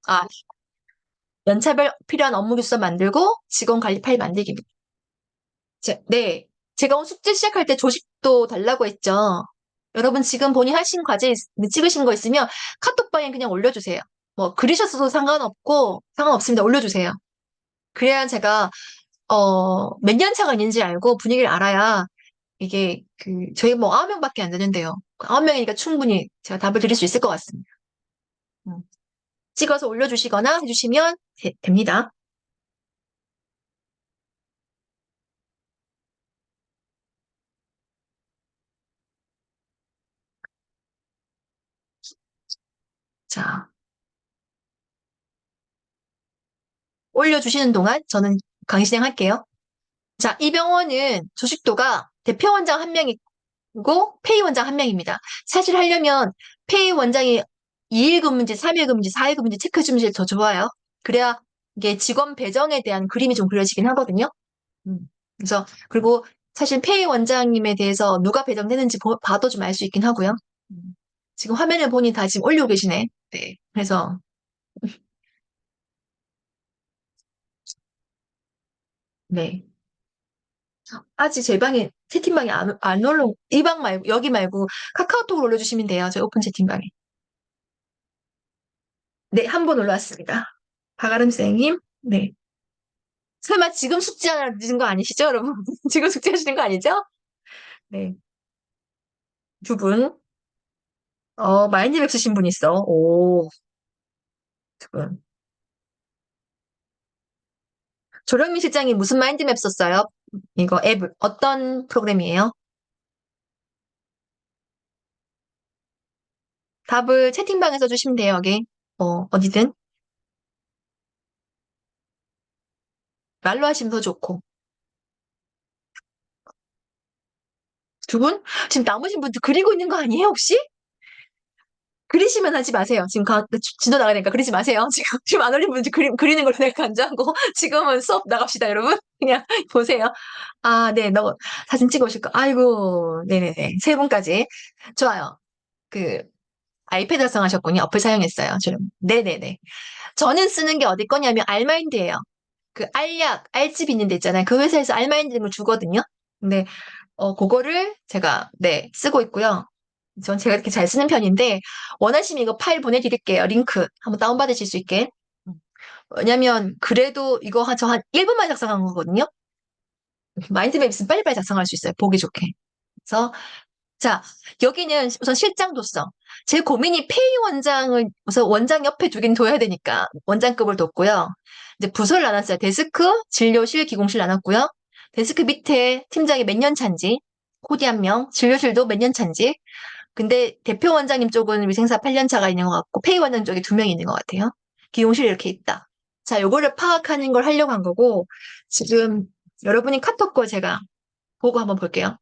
아, 연차별 필요한 업무 교수서 만들고 직원 관리 파일 만들기입니다. 네. 제가 오늘 숙제 시작할 때 조식도 달라고 했죠. 여러분 지금 본인 하신 과제 찍으신 거 있으면 카톡방에 그냥 올려주세요. 뭐 그리셨어도 상관없습니다. 올려주세요. 그래야 제가 몇 년 차가 있는지 알고 분위기를 알아야 이게 저희 뭐 9명밖에 안 되는데요. 9명이니까 충분히 제가 답을 드릴 수 있을 것 같습니다. 음. 찍어서 올려주시거나 해주시면 됩니다. 자, 올려주시는 동안 저는 강의 진행할게요. 자, 이 병원은 조식도가 대표 원장 한 명이고 페이 원장 한 명입니다. 사실 하려면 페이 원장이 2일 근무인지 3일 근무인지 4일 근무인지 체크해 주면 더 좋아요. 그래야 이게 직원 배정에 대한 그림이 좀 그려지긴 하거든요. 그래서 그리고 사실 페이 원장님에 대해서 누가 배정되는지 봐도 좀 알 수 있긴 하고요. 음. 지금 화면을 보니 다 지금 올리고 계시네. 네. 그래서 네. 아직 제 방에 채팅방에 안 올라 이 방 말고 여기 말고 카카오톡으로 올려주시면 돼요. 저희 오픈 채팅방에. 네, 한 번 올라왔습니다. 박아름쌤님. 네. 설마 지금 숙제하는 거 아니시죠, 여러분? 지금 숙제하시는 거 아니죠? 네. 두 분. 마인드맵 쓰신 분 있어. 오, 두 분. 조령민 실장이 무슨 마인드맵 썼어요? 이거 앱, 어떤 프로그램이에요? 답을 채팅방에 써주시면 돼요, 여기. 어디든. 말로 하시면 더 좋고. 두 분? 지금 남으신 분들 그리고 있는 거 아니에요, 혹시? 그리시면 하지 마세요. 지금 진도 나가니까 그리지 마세요. 지금 안 올린 분들 그리는 걸로 내가 간주하고, 지금은 수업 나갑시다, 여러분. 그냥 보세요. 아, 네, 사진 찍어 오실 거. 아이고, 네네네. 세 분까지. 좋아요. 그, 아이패드 작성하셨군요. 어플 사용했어요. 네네네. 저는 쓰는 게 어디 거냐면 알마인드예요. 그 알집 있는 데 있잖아요. 그 회사에서 알마인드를 주거든요. 근데 그거를 제가 네 쓰고 있고요. 전 제가 이렇게 잘 쓰는 편인데 원하시면 이거 파일 보내드릴게요. 링크 한번 다운받으실 수 있게. 음. 왜냐면 그래도 이거 저 한 1분만 작성한 거거든요. 마인드맵 있으면 빨리빨리 작성할 수 있어요. 보기 좋게. 그래서 자, 여기는 우선 실장도서. 제 고민이 페이 원장을 우선 원장 옆에 두긴 둬야 되니까 원장급을 뒀고요. 이제 부서를 나눴어요. 데스크, 진료실, 기공실 나눴고요. 데스크 밑에 팀장이 몇 년 차인지, 코디 한 명, 진료실도 몇 년 차인지. 근데 대표 원장님 쪽은 위생사 8년 차가 있는 것 같고, 페이 원장 쪽에 2명 있는 것 같아요. 기공실 이렇게 있다. 자, 요거를 파악하는 걸 하려고 한 거고, 지금 여러분이 카톡 거 제가 보고 한번 볼게요.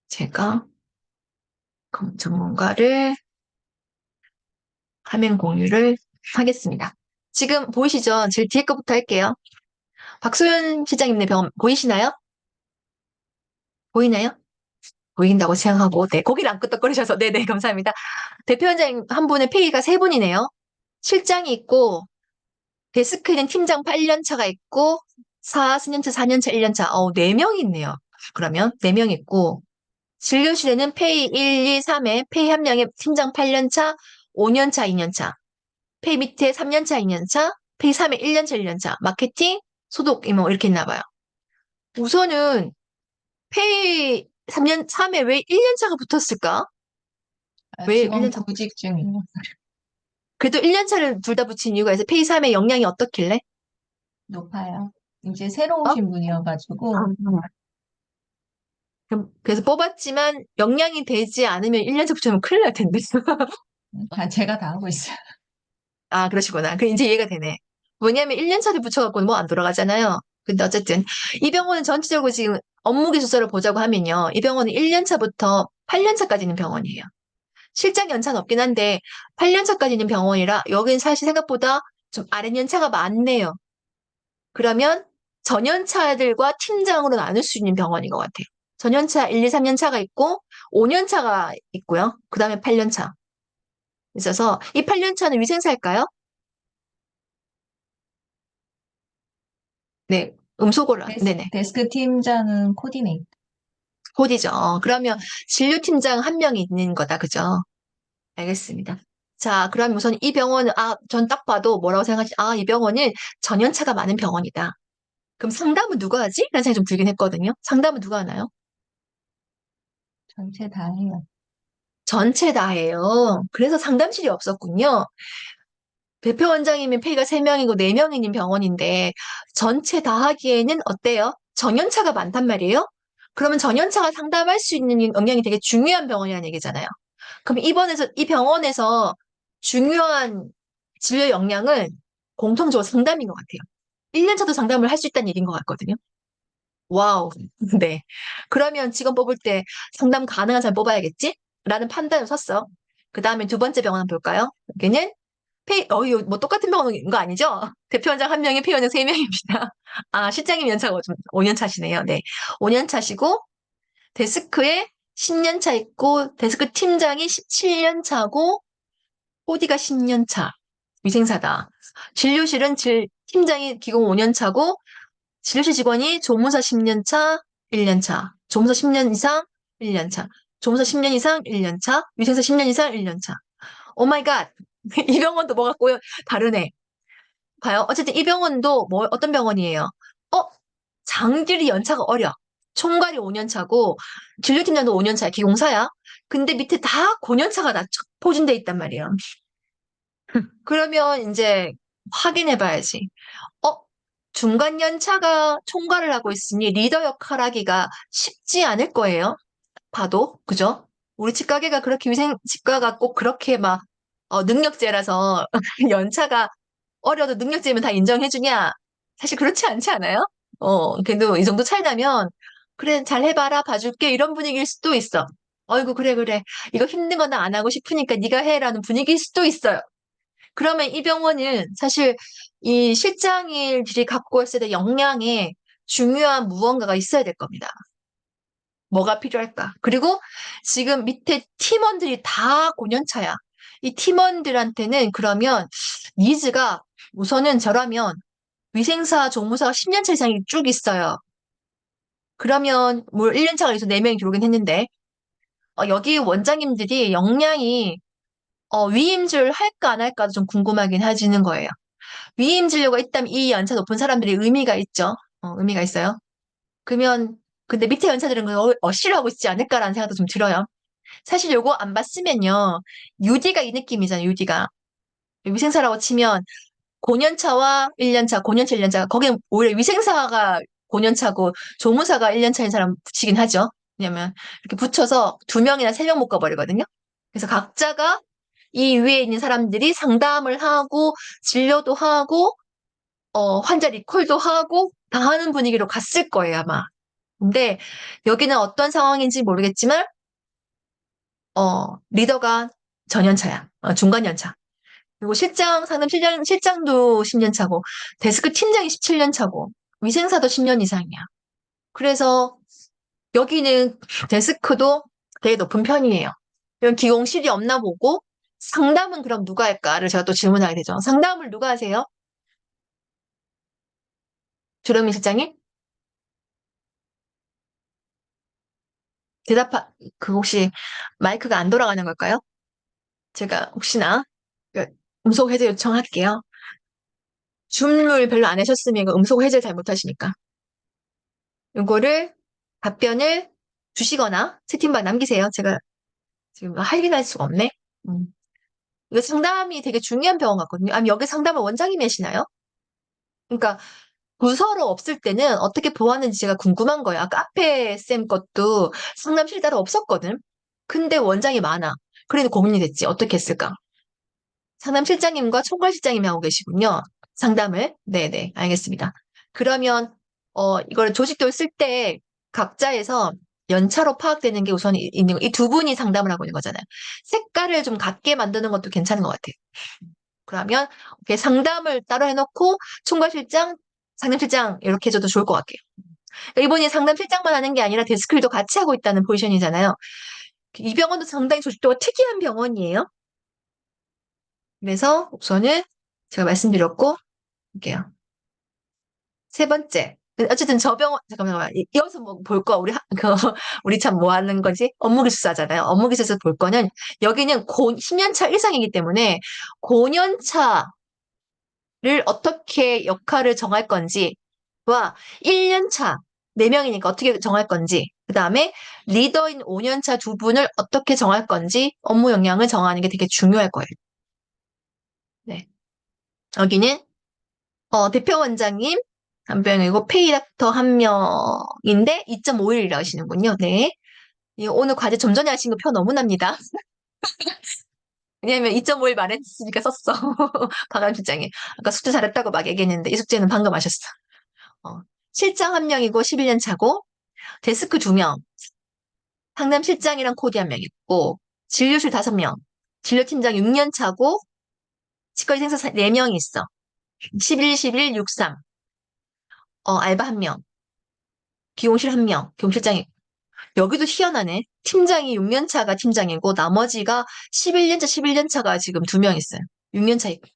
제가 전문가를 화면 공유를 하겠습니다. 지금 보이시죠? 제일 뒤에 거부터 할게요. 박소연 실장님네 병원 보이시나요? 보이나요? 보인다고 생각하고, 네, 고개를 안 끄덕거리셔서, 네네, 감사합니다. 대표 원장님 한 분의 페이가 세 분이네요. 실장이 있고, 데스크에는 팀장 8년 차가 있고, 4년차, 4년차, 1년차, 네 명이 있네요. 그러면 네 명 있고, 진료실에는 페이 1, 2, 3에 페이 한 명에 팀장 8년 차, 5년 차, 2년 차. 페이 밑에 3년차, 2년차, 페이 3에 1년차, 1년차, 마케팅, 소독, 뭐 이렇게 있나 봐요. 우선은 페이 3에 왜 1년차가 붙었을까? 왜 직원 1년차? 구직 중이에요. 그래도 1년차를 둘 다 붙인 이유가 있어요. 페이 3의 역량이 어떻길래? 높아요. 이제 새로 어? 오신 분이어가지고, 그래서 뽑았지만 역량이 되지 않으면 1년차 붙이면 큰일 날 텐데. 제가 다 하고 있어요. 아, 그러시구나. 그 이제 이해가 되네. 왜냐면 1년차를 붙여갖고는 뭐 안 돌아가잖아요. 근데 어쨌든 이 병원은 전체적으로 지금 업무 기술서를 보자고 하면요. 이 병원은 1년차부터 8년차까지 있는 병원이에요. 실장 연차는 없긴 한데 8년차까지 있는 병원이라 여긴 사실 생각보다 좀 아랫 연차가 많네요. 그러면 전연차들과 팀장으로 나눌 수 있는 병원인 것 같아요. 전연차 1, 2, 3년차가 있고 5년차가 있고요. 그 다음에 8년차 있어서 이 8년차는 위생사일까요? 네, 네네. 데스크 팀장은 코디네이터. 곧이죠. 그러면 진료팀장 한 명이 있는 거다. 그죠? 알겠습니다. 자, 그럼 우선 이 병원은, 전 딱 봐도 뭐라고 생각하지? 이 병원은 전연차가 많은 병원이다. 그럼 상담은 누가 하지? 라는 생각이 좀 들긴 했거든요. 상담은 누가 하나요? 전체 다 해요. 전체 다 해요. 그래서 상담실이 없었군요. 대표 원장이면 페이가 3명이고 4명인 병원인데 전체 다 하기에는 어때요? 전연차가 많단 말이에요? 그러면 전연차가 상담할 수 있는 역량이 되게 중요한 병원이라는 얘기잖아요. 그럼 이 병원에서 중요한 진료 역량은 공통적으로 상담인 것 같아요. 1년차도 상담을 할 수 있다는 얘기인 것 같거든요. 와우. 네. 그러면 직원 뽑을 때 상담 가능한 사람 뽑아야겠지? 라는 판단을 섰어. 그 다음에 두 번째 병원 한번 볼까요? 여기는 이거 뭐 똑같은 병원인 거 아니죠? 대표원장 한 명이 회원은 3명입니다. 실장님 연차가 좀 5년 차시네요. 네. 5년 차시고, 데스크에 10년 차 있고, 데스크 팀장이 17년 차고, 호디가 10년 차. 위생사다. 진료실은 팀장이 기공 5년 차고, 진료실 직원이 조무사 10년 차, 1년 차. 조무사 10년 이상, 1년 차. 조무사 10년 이상, 1년 차. 위생사 10년 이상, 1년 차. 오 마이 갓. 이 병원도 뭐가 꼬여 다르네. 봐요. 어쨌든 이 병원도 어떤 병원이에요? 어, 장들이 연차가 어려. 총괄이 5년 차고, 진료팀장도 5년 차야. 기공사야. 근데 밑에 다 5년 차가 다 포진돼 있단 말이에요. 그러면 이제 확인해 봐야지. 어, 중간 연차가 총괄을 하고 있으니 리더 역할 하기가 쉽지 않을 거예요. 봐도. 그죠? 우리 치과계가 그렇게 치과가 꼭 그렇게 막, 능력제라서 연차가 어려도 능력치면 다 인정해주냐? 사실 그렇지 않지 않아요? 그래도 이 정도 차이 나면, 그래, 잘 해봐라, 봐줄게, 이런 분위기일 수도 있어. 어이구, 그래, 그래. 이거 힘든 거 나 안 하고 싶으니까 네가 해라는 분위기일 수도 있어요. 그러면 이 병원은 사실 이 실장일들이 갖고 있어야 될 역량에 중요한 무언가가 있어야 될 겁니다. 뭐가 필요할까? 그리고 지금 밑에 팀원들이 다 5년차야. 이 팀원들한테는 그러면 니즈가 우선은 저라면 위생사, 종무사가 10년차 이상이 쭉 있어요. 그러면 뭐 1년차가 여기서 4명이 들어오긴 했는데 여기 원장님들이 역량이 위임질 할까 안 할까도 좀 궁금하긴 해지는 거예요. 위임 진료가 있다면 이 연차 높은 사람들이 의미가 있죠. 의미가 있어요. 그러면 근데 밑에 연차들은 그걸 싫어하고 있지 않을까라는 생각도 좀 들어요. 사실 요거 안 봤으면요. UD가 이 느낌이잖아요, UD가. 위생사라고 치면 5년차와 1년차, 5년차, 1년차. 거기는 오히려 위생사가 5년차고 조무사가 1년차인 사람 붙이긴 하죠. 왜냐면 이렇게 붙여서 2명이나 3명 묶어버리거든요. 그래서 각자가 이 위에 있는 사람들이 상담을 하고 진료도 하고 환자 리콜도 하고 다 하는 분위기로 갔을 거예요, 아마. 근데 여기는 어떤 상황인지 모르겠지만 리더가 전연차야. 중간 연차. 그리고 실장도 10년 차고, 데스크 팀장이 17년 차고, 위생사도 10년 이상이야. 그래서 여기는 데스크도 되게 높은 편이에요. 이런 기공실이 없나 보고, 상담은 그럼 누가 할까를 제가 또 질문하게 되죠. 상담을 누가 하세요? 주름미 실장님? 그 혹시 마이크가 안 돌아가는 걸까요? 제가 혹시나 그 음속 해제 요청할게요. 줌을 별로 안 하셨으면 이거 음속 해제를 잘 못하시니까. 이거를 답변을 주시거나 채팅방 남기세요. 제가 지금 확인할 수가 없네. 음. 이거 상담이 되게 중요한 병원 같거든요. 아니, 여기 상담을 원장님이 하시나요? 그러니까 부서로 없을 때는 어떻게 보았는지 제가 궁금한 거예요. 아까 앞에 쌤 것도 상담실 따로 없었거든. 근데 원장이 많아. 그래도 고민이 됐지. 어떻게 했을까? 상담실장님과 총괄실장님이 하고 계시군요. 상담을. 네네, 알겠습니다. 그러면, 이걸 조직도를 쓸 때 각자에서 연차로 파악되는 게 우선 있는 거, 이 두 분이 상담을 하고 있는 거잖아요. 색깔을 좀 같게 만드는 것도 괜찮은 것 같아요. 그러면, 이렇게 상담을 따로 해놓고, 총괄실장, 상담실장, 이렇게 해줘도 좋을 것 같아요. 그러니까 이번에 상담실장만 하는 게 아니라 데스크일도 같이 하고 있다는 포지션이잖아요. 이 병원도 상당히 조직도가 특이한 병원이에요. 그래서 우선은 제가 말씀드렸고, 볼게요. 세 번째. 어쨌든 저 병원, 잠깐만, 여기서 뭐 볼 거, 우리 참 뭐 하는 거지? 업무기숙사잖아요. 업무기숙사에서 볼 거는, 여기는 10년 차 이상이기 때문에, 5년 차를 어떻게 역할을 정할 건지와 1년 차, 4명이니까 어떻게 정할 건지, 그 다음에 리더인 5년 차 두 분을 어떻게 정할 건지, 업무 역량을 정하는 게 되게 중요할 거예요. 네. 여기는 대표 원장님 한 명이고 페이 닥터 한 명인데 2.5일이라고 하시는군요. 네. 오늘 과제 좀 전에 하신 거 표 너무납니다. 왜냐면 2.5일 말했으니까 썼어. 박람 실장이. 아까 숙제 잘했다고 막 얘기했는데 이 숙제는 방금 하셨어. 어, 실장 한 명이고 11년 차고 데스크 2명, 상담 실장이랑 코디 한 명 있고 진료실 5명, 진료팀장 6년 차고 치과의 생사 4명이 있어. 11, 11, 63. 알바 한 명, 기용실 한 명, 기용실장이 여기도 희한하네. 팀장이 6년 차가 팀장이고 나머지가 11년 차, 11년 차가 지금 2명 있어요. 6년 차 있고.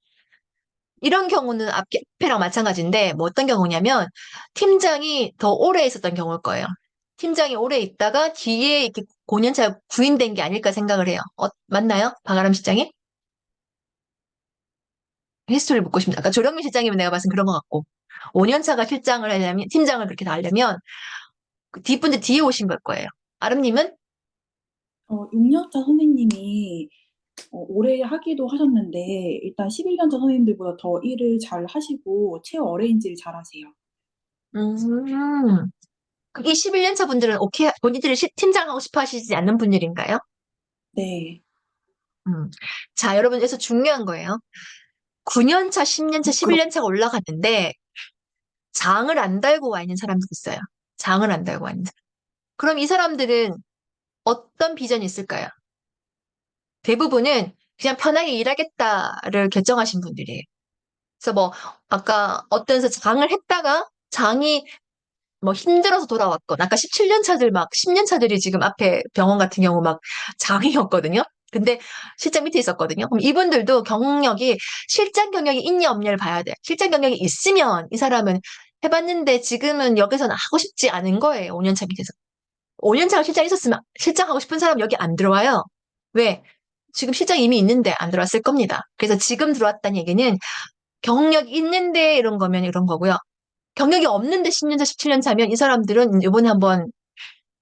이런 경우는 앞에랑 마찬가지인데 뭐 어떤 경우냐면 팀장이 더 오래 있었던 경우일 거예요. 팀장이 오래 있다가 뒤에 이렇게 5년 차 구인된 게 아닐까 생각을 해요. 맞나요? 박아람 실장이? 히스토리를 묻고 싶다. 아까 조령민 실장이면 내가 봤을 땐 그런 것 같고 5년 차가 실장을 하려면 팀장을 그렇게 다 하려면 그 뒷분들 뒤에 오신 걸 거예요. 아름님은 6년차 선생님이 오래 하기도 하셨는데 일단 11년차 선생님들보다 더 일을 잘 하시고 체어 어레인지를 잘 하세요. 음, 이 11년 차 분들은 오케이, 본인들이 팀장하고 싶어 하시지 않는 분들인가요? 네. 음. 자, 여러분, 여기서 중요한 거예요. 9년 차, 10년 차, 11년 차가 올라갔는데, 장을 안 달고 와 있는 사람도 있어요. 장을 안 달고 와 있는 사람. 그럼 이 사람들은 어떤 비전이 있을까요? 대부분은 그냥 편하게 일하겠다를 결정하신 분들이에요. 그래서 뭐, 아까 어떤 데서 장을 했다가 장이 뭐 힘들어서 돌아왔건, 아까 17년 차들 막 10년 차들이 지금 앞에 병원 같은 경우 막 장이었거든요. 근데 실장 밑에 있었거든요. 그럼 이분들도 경력이 실장 경력이 있냐 없냐를 봐야 돼. 실장 경력이 있으면 이 사람은 해봤는데 지금은 여기서는 하고 싶지 않은 거예요. 5년 차 밑에서. 5년 차가 실장 있었으면 실장 하고 싶은 사람 여기 안 들어와요. 왜? 지금 실장 이미 있는데 안 들어왔을 겁니다. 그래서 지금 들어왔다는 얘기는 경력 있는데 이런 거면 이런 거고요. 경력이 없는데 10년 차, 17년 차면 이 사람들은 이번에 한번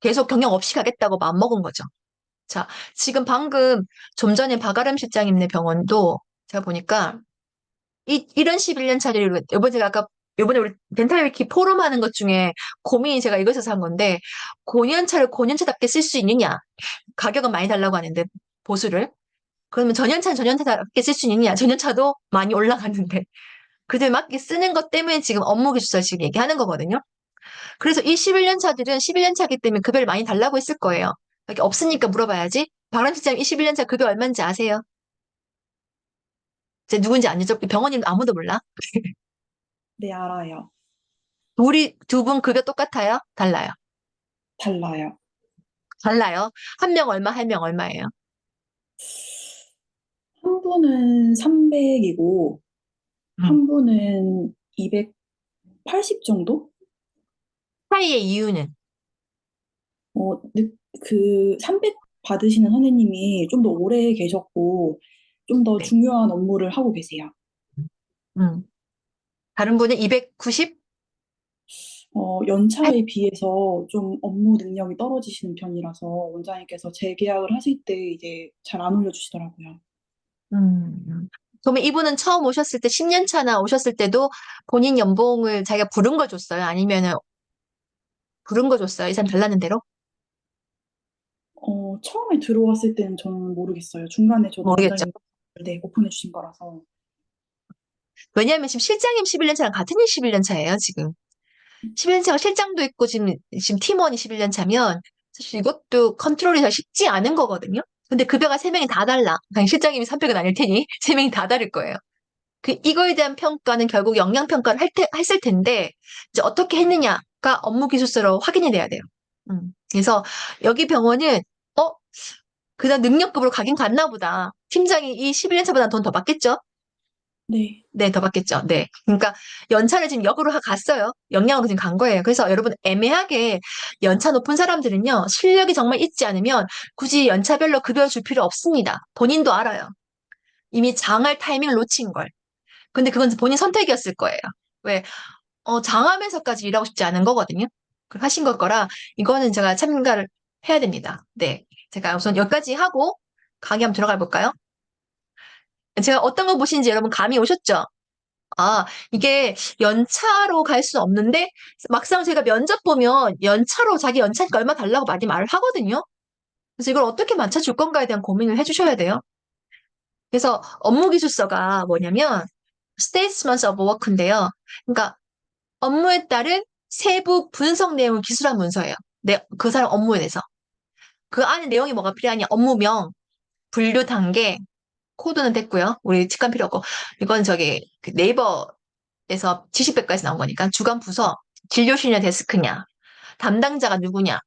계속 경력 없이 가겠다고 마음먹은 거죠. 자, 지금 방금 좀 전에 박아름 실장님네 병원도 제가 보니까 이런 11년 차들이 이번에 제가 아까 이번에 우리 덴탈위키 포럼 하는 것 중에 고민이 제가 이것에서 한 건데 5년 차를 5년 차답게 쓸 수 있느냐. 가격은 많이 달라고 하는데 보수를. 그러면 전년차는 전년차답게 쓸 수 있느냐. 전년차도 많이 올라갔는데. 그들 맞게 쓰는 것 때문에 지금 업무 기술서 지금 얘기하는 거거든요. 그래서 이 11년 차들은 11년 차기 때문에 급여를 많이 달라고 했을 거예요. 이렇게 없으니까 물어봐야지. 박람 실장 이 11년 차 급여 얼마인지 아세요? 제 누군지 안 여쭤, 병원인 아무도 몰라? 네, 알아요. 우리 두 분 급여 똑같아요? 달라요? 달라요. 달라요? 한 명 얼마, 한 명 얼마예요? 한 분은 300이고 음. 한 분은 280 정도? 차이의 이유는? 그 300 받으시는 선생님이 좀 더 오래 계셨고 좀 더 네. 중요한 업무를 하고 계세요. 음. 다른 분은 290? 연차에 비해서 좀 업무 능력이 떨어지시는 편이라서 원장님께서 재계약을 하실 때 이제 잘 안 올려주시더라고요. 음. 그러면 이분은 처음 오셨을 때, 10년 차나 오셨을 때도 본인 연봉을 자기가 부른 거 줬어요? 아니면은 부른 거 줬어요? 이 사람 달라는 대로? 처음에 들어왔을 때는 저는 모르겠어요. 중간에 저도 모르겠죠. 원장님 네, 오픈해 주신 거라서. 왜냐하면 지금 실장님 11년 차랑 같은 일 11년 차예요, 지금. 11년 차가 실장도 있고 지금 팀원이 11년 차면 사실 이것도 컨트롤이 잘 쉽지 않은 거거든요. 근데 급여가 3명이 다 달라. 그냥 실장님이 300은 아닐 테니 3명이 다 다를 거예요. 이거에 대한 평가는 결국 역량 평가를 했을 텐데 이제 어떻게 했느냐? 업무 기술서로 확인이 돼야 돼요. 그래서 여기 병원은 어 그냥 능력급으로 가긴 갔나 보다. 팀장이 이 11년 차보다 돈 더 받겠죠? 네. 네, 더 받겠죠. 네. 그러니까 연차를 지금 역으로 갔어요. 역량으로 지금 간 거예요. 그래서 여러분 애매하게 연차 높은 사람들은요, 실력이 정말 있지 않으면 굳이 연차별로 급여 줄 필요 없습니다. 본인도 알아요. 이미 장할 타이밍을 놓친 걸. 근데 그건 본인 선택이었을 거예요. 왜? 장하면서까지 일하고 싶지 않은 거거든요. 그걸 하신 걸 거라 이거는 제가 참가를 해야 됩니다. 네. 제가 우선 여기까지 하고 강의 한번 들어가 볼까요? 제가 어떤 거 보시는지 여러분 감이 오셨죠? 아, 이게 연차로 갈 수는 없는데 막상 제가 면접 보면 연차로 자기 연차니까 얼마 달라고 많이 말을 하거든요. 그래서 이걸 어떻게 맞춰줄 건가에 대한 고민을 해주셔야 돼요. 그래서 업무 기술서가 뭐냐면 Statements of Work인데요. 그러니까 업무에 따른 세부 분석 내용을 기술한 문서예요. 그 사람 업무에 대해서. 그 안에 내용이 뭐가 필요하냐? 업무명, 분류 단계, 코드는 됐고요. 우리 직관 필요 없고. 이건 저기 그 네이버에서 지식백과에서 나온 거니까 주간 부서, 진료실이냐 데스크냐, 담당자가 누구냐,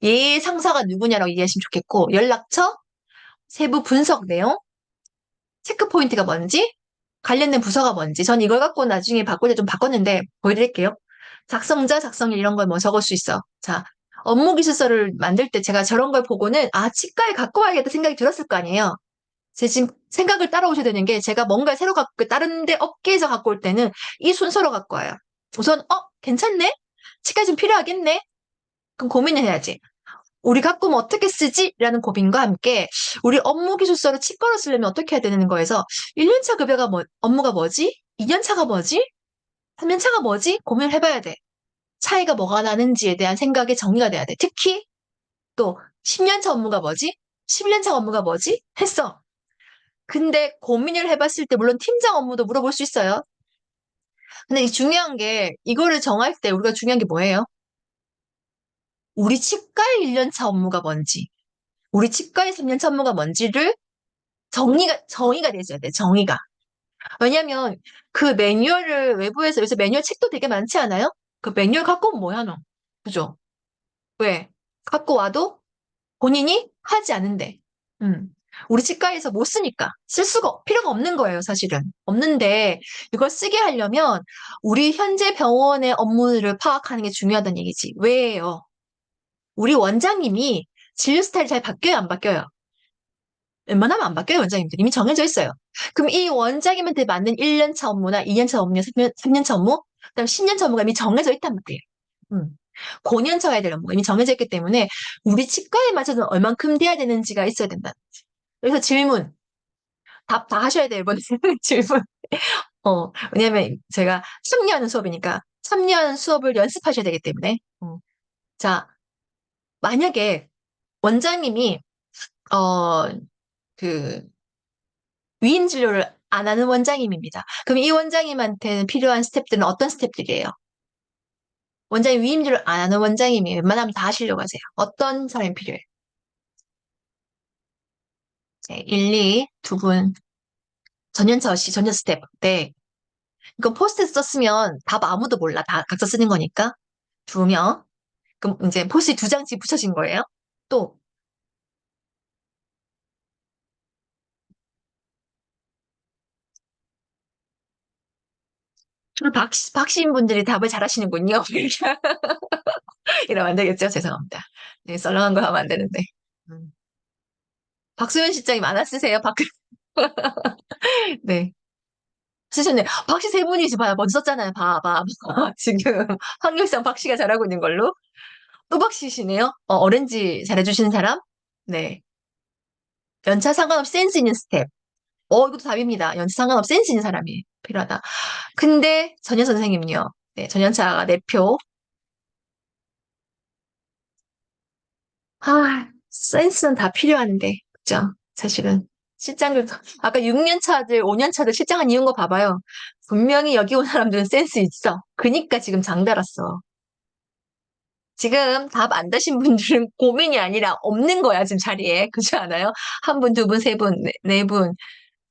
얘 상사가 누구냐라고 이해하시면 좋겠고, 연락처, 세부 분석 내용, 체크 포인트가 뭔지, 관련된 부서가 뭔지. 전 이걸 갖고 나중에 바꿀 때 좀 바꿨는데 보여드릴게요. 작성자, 작성일 이런 걸 뭐 적을 수 있어. 자, 업무 기술서를 만들 때 제가 저런 걸 보고는 치과에 갖고 와야겠다 생각이 들었을 거 아니에요. 제 지금 생각을 따라오셔야 되는 게 제가 뭔가 새로 갖고 다른 데 업계에서 갖고 올 때는 이 순서로 갖고 와요. 우선 괜찮네? 치과 좀 필요하겠네? 그럼 고민을 해야지. 우리 갖고 오면 어떻게 쓰지? 라는 고민과 함께 우리 업무 기술서를 치과로 쓰려면 어떻게 해야 되는 거에서 1년차 급여가 업무가 뭐지? 2년차가 뭐지? 3년차가 뭐지? 고민을 해봐야 돼. 차이가 뭐가 나는지에 대한 생각이 정리가 돼야 돼. 특히 또 10년차 업무가 뭐지? 11년차 업무가 뭐지? 했어. 근데 고민을 해봤을 때 물론 팀장 업무도 물어볼 수 있어요. 근데 중요한 게 이거를 정할 때 우리가 중요한 게 뭐예요? 우리 치과의 1년차 업무가 뭔지, 우리 치과의 3년차 업무가 뭔지를 정의가 돼줘야 돼, 정의가. 왜냐면 그 매뉴얼을 외부에서 요새 매뉴얼 책도 되게 많지 않아요? 그 매뉴얼 갖고 오면 뭐야, 너? 그죠? 왜? 갖고 와도 본인이 하지 않은데. 음. 우리 치과에서 못 쓰니까. 필요가 없는 거예요, 사실은. 없는데, 이걸 쓰게 하려면, 우리 현재 병원의 업무를 파악하는 게 중요하다는 얘기지. 왜요? 우리 원장님이 진료 스타일이 잘 바뀌어요, 안 바뀌어요? 웬만하면 안 바뀌어요, 원장님들. 이미 정해져 있어요. 그럼 이 원장님한테 맞는 1년차 업무나 2년차 업무, 3년차 업무, 그다음 10년차 업무가 이미 정해져 있단 말이에요. 음. 5년차 해야 될 업무가 이미 정해져 있기 때문에 우리 치과에 맞춰서 얼만큼 돼야 되는지가 있어야 된다. 그래서 질문, 답 다 하셔야 돼요, 이번에 질문. 왜냐면 제가 3년 수업이니까 3년 수업을 연습하셔야 되기 때문에. 자, 만약에 원장님이, 어, 그, 위임 진료를 안 하는 원장님입니다. 그럼 이 원장님한테는 필요한 스텝들은 어떤 스텝들이에요? 원장님 위임 진료를 안 하는 원장님이 웬만하면 다 하시려고 하세요. 어떤 사람이 필요해요? 네, 1, 2, 두 분. 전년 스텝. 네. 이건 포스트잇 썼으면 답 아무도 몰라. 다 각자 쓰는 거니까. 2명. 그럼 이제 포스트잇 2장씩 붙여진 거예요. 또, 주로 박신 분들이 답을 잘 하시는군요. 이러면 안 되겠죠? 죄송합니다. 네, 썰렁한 거 하면 안 되는데. 음. 박소연 실장이 많아 쓰세요. 네. 쓰셨네. 박씨 세 분이지, 봐요. 먼저 썼잖아요. 봐. 지금 확률상 박씨가 잘하고 있는 걸로. 또 박씨시네요. 오렌지 잘해주시는 사람? 네. 연차 상관없이 센스 있는 스텝. 이것도 답입니다. 연차 상관없이 센스 있는 사람이 필요하다. 근데 전현 선생님요. 네, 전연차가 4표. 센스는 다 필요한데. 그죠? 사실은. 실장들도, 아까 6년 차들, 5년 차들 실장한 이유인 거 봐봐요. 분명히 여기 온 사람들은 센스 있어. 그니까 지금 장달았어. 지금 답 안 다신 분들은 고민이 아니라 없는 거야, 지금 자리에. 그렇지 않아요? 한 분, 두 분, 세 분, 네 분,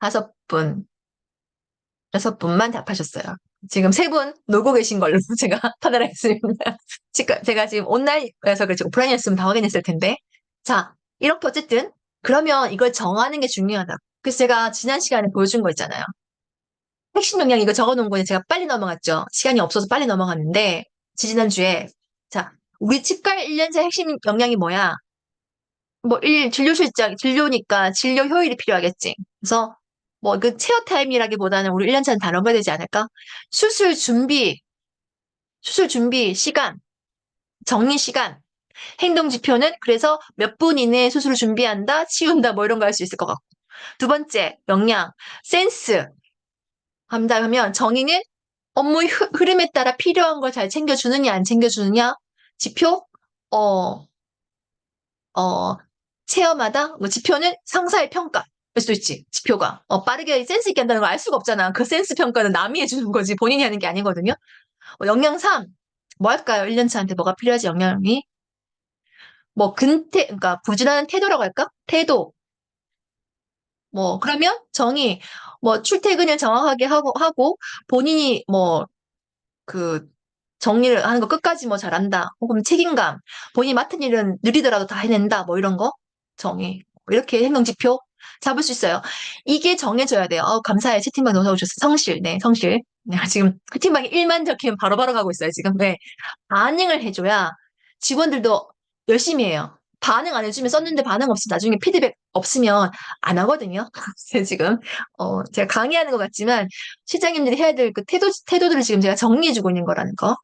5분, 6분만 답하셨어요. 지금 세 분 놀고 계신 걸로 제가 판단했습니다. 제가 지금 온라인에서 그렇지 오프라인이었으면 다 확인했을 텐데. 자, 이렇게 어쨌든 그러면 이걸 정하는 게 중요하다. 그래서 제가 지난 시간에 보여준 거 있잖아요. 핵심 역량 이거 적어놓은 거는 제가 빨리 넘어갔죠. 시간이 없어서 빨리 넘어갔는데 지지난주에 자, 우리 치과 1년차 핵심 역량이 뭐야? 뭐, 진료니까 진료 효율이 필요하겠지. 그래서, 뭐, 그 체어 타임이라기보다는 우리 1년차는 단어가 되지 않을까? 수술 준비, 수술 준비 시간, 정리 시간, 행동 지표는 그래서 몇 분 이내에 수술을 준비한다, 치운다, 뭐 이런 거 할 수 있을 것 같고. 두 번째, 역량, 센스. 한다 하면 정의는 업무의 흐름에 따라 필요한 걸 잘 챙겨주느냐, 안 챙겨주느냐, 지표, 어, 어, 체어마다 뭐 지표는 상사의 평가. 일 수도 있지, 지표가. 빠르게 센스 있게 한다는 걸 알 수가 없잖아. 그 센스 평가는 남이 해주는 거지. 본인이 하는 게 아니거든요. 역량 3. 뭐 할까요? 1년차한테 뭐가 필요하지, 역량이? 뭐, 그러니까 부진하는 태도라고 할까? 태도. 뭐, 그러면 정의, 뭐, 출퇴근을 정확하게 하고, 본인이 뭐, 그, 정리를 하는 거 끝까지 뭐 잘한다. 혹은 책임감. 본인이 맡은 일은 느리더라도 다 해낸다. 뭐 이런 거. 정의. 이렇게 행동지표 잡을 수 있어요. 이게 정해져야 돼요. 감사해요. 채팅방 넣어서 오셨어요. 성실. 네, 성실. 네, 지금 채팅방에 1만 적히면 바로바로 가고 있어요. 지금. 네. 반응을 해줘야 직원들도 열심히 해요. 반응 안 해주면 썼는데 반응 없이 나중에 피드백 없으면 안 하거든요. 제가 지금, 제가 강의하는 것 같지만 실장님들이 해야 될 그 태도들을 지금 제가 정리해주고 있는 거라는 거.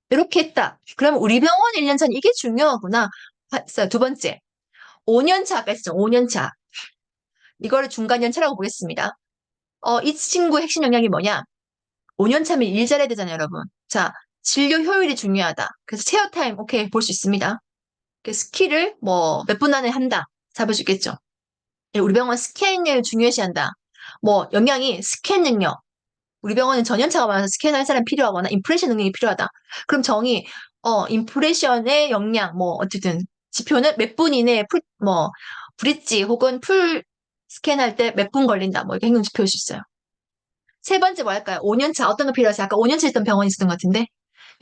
이렇게 했다. 그러면 우리 병원 1년 차는 이게 중요하구나. 했어요. 두 번째. 5년 차, 아까 했죠. 5년 차. 이거를 중간 연차라고 보겠습니다. 이 친구의 핵심 역량이 뭐냐? 5년 차면 일 잘해야 되잖아요, 여러분. 자, 진료 효율이 중요하다. 그래서 체어 타임, 오케이, 볼 수 있습니다. 그 스킬을 뭐 몇 분 안에 한다. 잡을 수 있겠죠. 예, 우리 병원 스캔을 중요시한다. 뭐 역량이 스캔 능력. 우리 병원은 전연차가 많아서 스캔할 사람 필요하거나 인프레션 능력이 필요하다. 그럼 정의, 인프레션의 역량, 뭐 어쨌든 지표는 몇 분 이내에 브릿지 혹은 풀 스캔할 때 몇 분 걸린다. 뭐 이렇게 행동 지표일 수 있어요. 세 번째 뭐 할까요? 5년차 어떤 거 필요하세요? 아까 5년차 있던 병원이 있었던 것 같은데.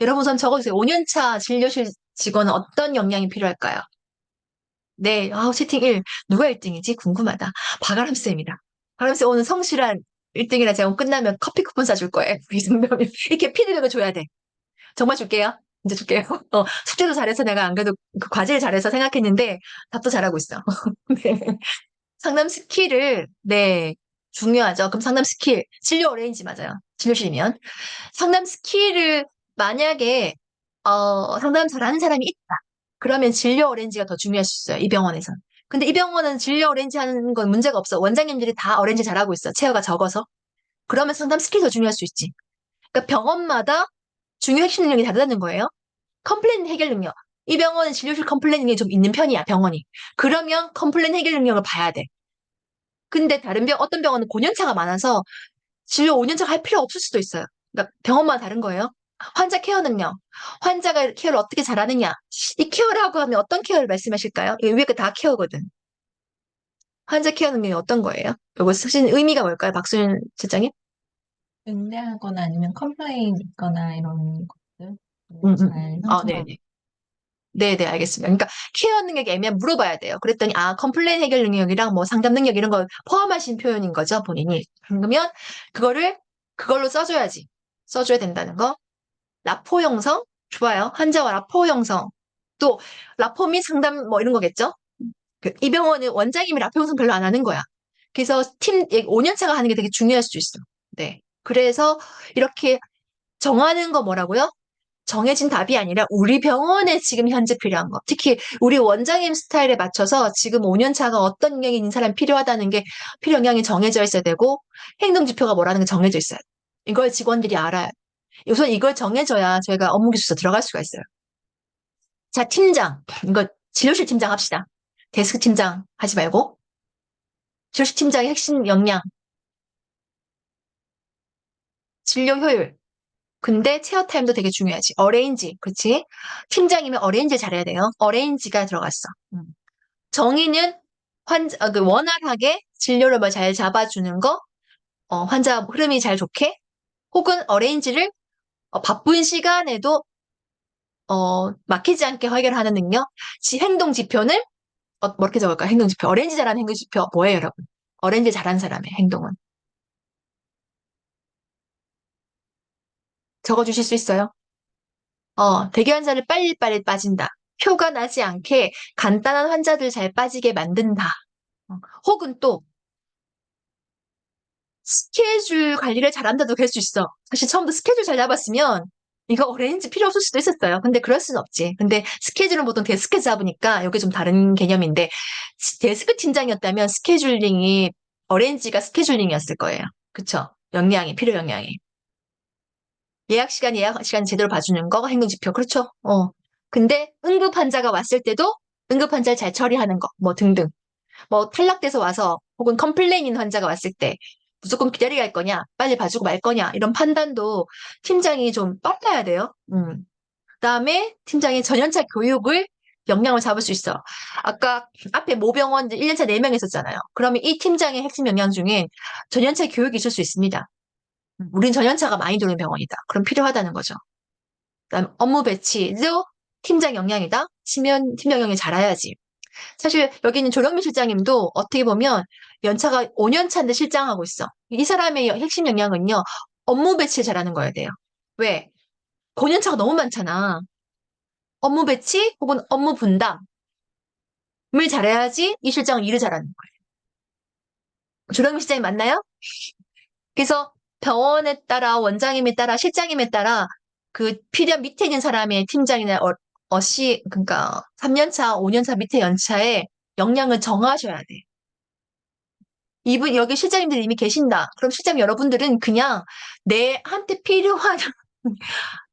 여러분 우선 적어주세요. 5년차 진료실 직원은 어떤 역량이 필요할까요? 네, 채팅 1. 누가 1등이지? 궁금하다. 박아람쌤이다. 박아람쌤 오늘 성실한 1등이라 제가 오늘 끝나면 커피 쿠폰 사줄 거예요. 이 정도면. 이렇게 피드백을 줘야 돼. 정말 줄게요. 이제 줄게요. 숙제도 잘해서 내가 안 그래도 그 과제를 잘해서 생각했는데 답도 잘하고 있어. 네. 상담 스킬을, 네, 중요하죠. 그럼 상담 스킬, 진료 어레인지 맞아요. 진료실이면. 상담 스킬을 만약에, 상담 잘하는 사람이 있다. 그러면 진료 어레인지가 더 중요할 수 있어요. 이 병원에선. 근데 이 병원은 진료 어레인지 하는 건 문제가 없어. 원장님들이 다 어레인지 잘하고 있어. 체어가 적어서. 그러면 상담 스킬이 더 중요할 수 있지. 그러니까 병원마다 중요 핵심 능력이 다르다는 거예요. 컴플레인 해결 능력. 이 병원은 진료실 컴플레인 능력이 좀 있는 편이야, 병원이. 그러면 컴플레인 해결 능력을 봐야 돼. 근데 어떤 병원은 고년차가 많아서 진료 5년차가 할 필요 없을 수도 있어요. 그러니까 병원마다 다른 거예요. 환자 케어 능력. 환자가 케어를 어떻게 잘하느냐. 이 케어라고 하면 어떤 케어를 말씀하실까요? 이 위에 거 다 케어거든. 환자 케어 능력이 어떤 거예요? 이거 사실 의미가 뭘까요? 박수현 실장님? 응대하거나 아니면 컴플레인 있거나 이런 것들 잘 네네. 상처. 네네, 알겠습니다. 그러니까 케어 능력이 애매하면 물어봐야 돼요. 그랬더니, 컴플레인 해결 능력이랑 뭐 상담 능력 이런 걸 포함하신 표현인 거죠, 본인이. 그러면 그걸로 써줘야지. 써줘야 된다는 거. 라포 형성? 좋아요. 환자와 라포 형성. 또, 라포 및 상담 뭐 이런 거겠죠? 이 병원은 원장님이 라포 형성 별로 안 하는 거야. 그래서 5년 차가 하는 게 되게 중요할 수도 있어. 네. 그래서 이렇게 정하는 거 뭐라고요? 정해진 답이 아니라 우리 병원에 지금 현재 필요한 거. 특히 우리 원장님 스타일에 맞춰서 지금 5년 차가 어떤 영향이 있는 사람이 필요하다는 게 필요 영향이 정해져 있어야 되고 행동 지표가 뭐라는 게 정해져 있어요. 이걸 직원들이 알아야 돼. 우선 이걸 정해줘야 저희가 업무 기술서 들어갈 수가 있어요. 자, 팀장. 이거 진료실 팀장 합시다. 데스크 팀장 하지 말고. 진료실 팀장의 핵심 역량. 진료 효율. 근데 체어 타임도 되게 중요하지. 어레인지. 그렇지? 팀장이면 어레인지 잘해야 돼요. 어레인지가 들어갔어. 정의는 원활하게 진료를 잘 잡아주는 거. 환자 흐름이 잘 좋게. 혹은 어레인지를 바쁜 시간에도 막히지 않게 해결하는 능력. 행동 지표는 뭐 이렇게 적을까요? 행동 지표. 어레인지 잘하는 행동 지표 뭐예요, 여러분? 어레인지 잘하는 사람의 행동은 적어주실 수 있어요? 대기 환자를 빨리빨리 빠진다. 표가 나지 않게 간단한 환자들 잘 빠지게 만든다. 혹은 또 스케줄 관리를 잘한다도 될 수 있어. 사실 처음부터 스케줄 잘 잡았으면 이거 어레인지 필요 없을 수도 있었어요. 근데 그럴 수는 없지. 근데 스케줄은 보통 데스크 잡으니까 여기 좀 다른 개념인데 데스크 팀장이었다면 스케줄링이 어레인지가 스케줄링이었을 거예요. 그쵸? 역량이, 필요 역량이. 예약 시간 제대로 봐주는 거, 행동지표. 그렇죠? 근데 응급 환자가 왔을 때도 응급 환자를 잘 처리하는 거, 뭐 등등. 뭐 탈락돼서 와서 혹은 컴플레인인 환자가 왔을 때 무조건 기다리게 할 거냐, 빨리 봐주고 말 거냐, 이런 판단도 팀장이 좀 빨라야 돼요. 그다음에 팀장이 전연차 교육을 역량을 잡을 수 있어. 아까 앞에 모병원 1년차 4명 있었잖아요. 그러면 이 팀장의 핵심 역량 중에 전연차 교육이 있을 수 있습니다. 우린 전연차가 많이 도는 병원이다. 그럼 필요하다는 거죠. 그다음 업무 배치도 팀장 역량이다. 팀장 역량이 잘해야지. 사실 여기 있는 조영민 실장님도 어떻게 보면 연차가 5년 차인데 실장하고 있어. 이 사람의 핵심 역량은요. 업무 배치를 잘하는 거여야 돼요. 왜? 5년 차가 너무 많잖아. 업무 배치 혹은 업무 분담을 잘해야지 이 실장은 일을 잘하는 거예요. 조영민 실장이 맞나요? 그래서 병원에 따라 원장님에 따라 실장님에 따라 그 필요한 밑에 있는 사람의 팀장이나 그러니까 3년차, 5년차 밑에 연차에 역량을 정하셔야 돼. 이분 여기 실장님들이 이미 계신다. 그럼 실장 여러분들은 그냥 내한테 필요한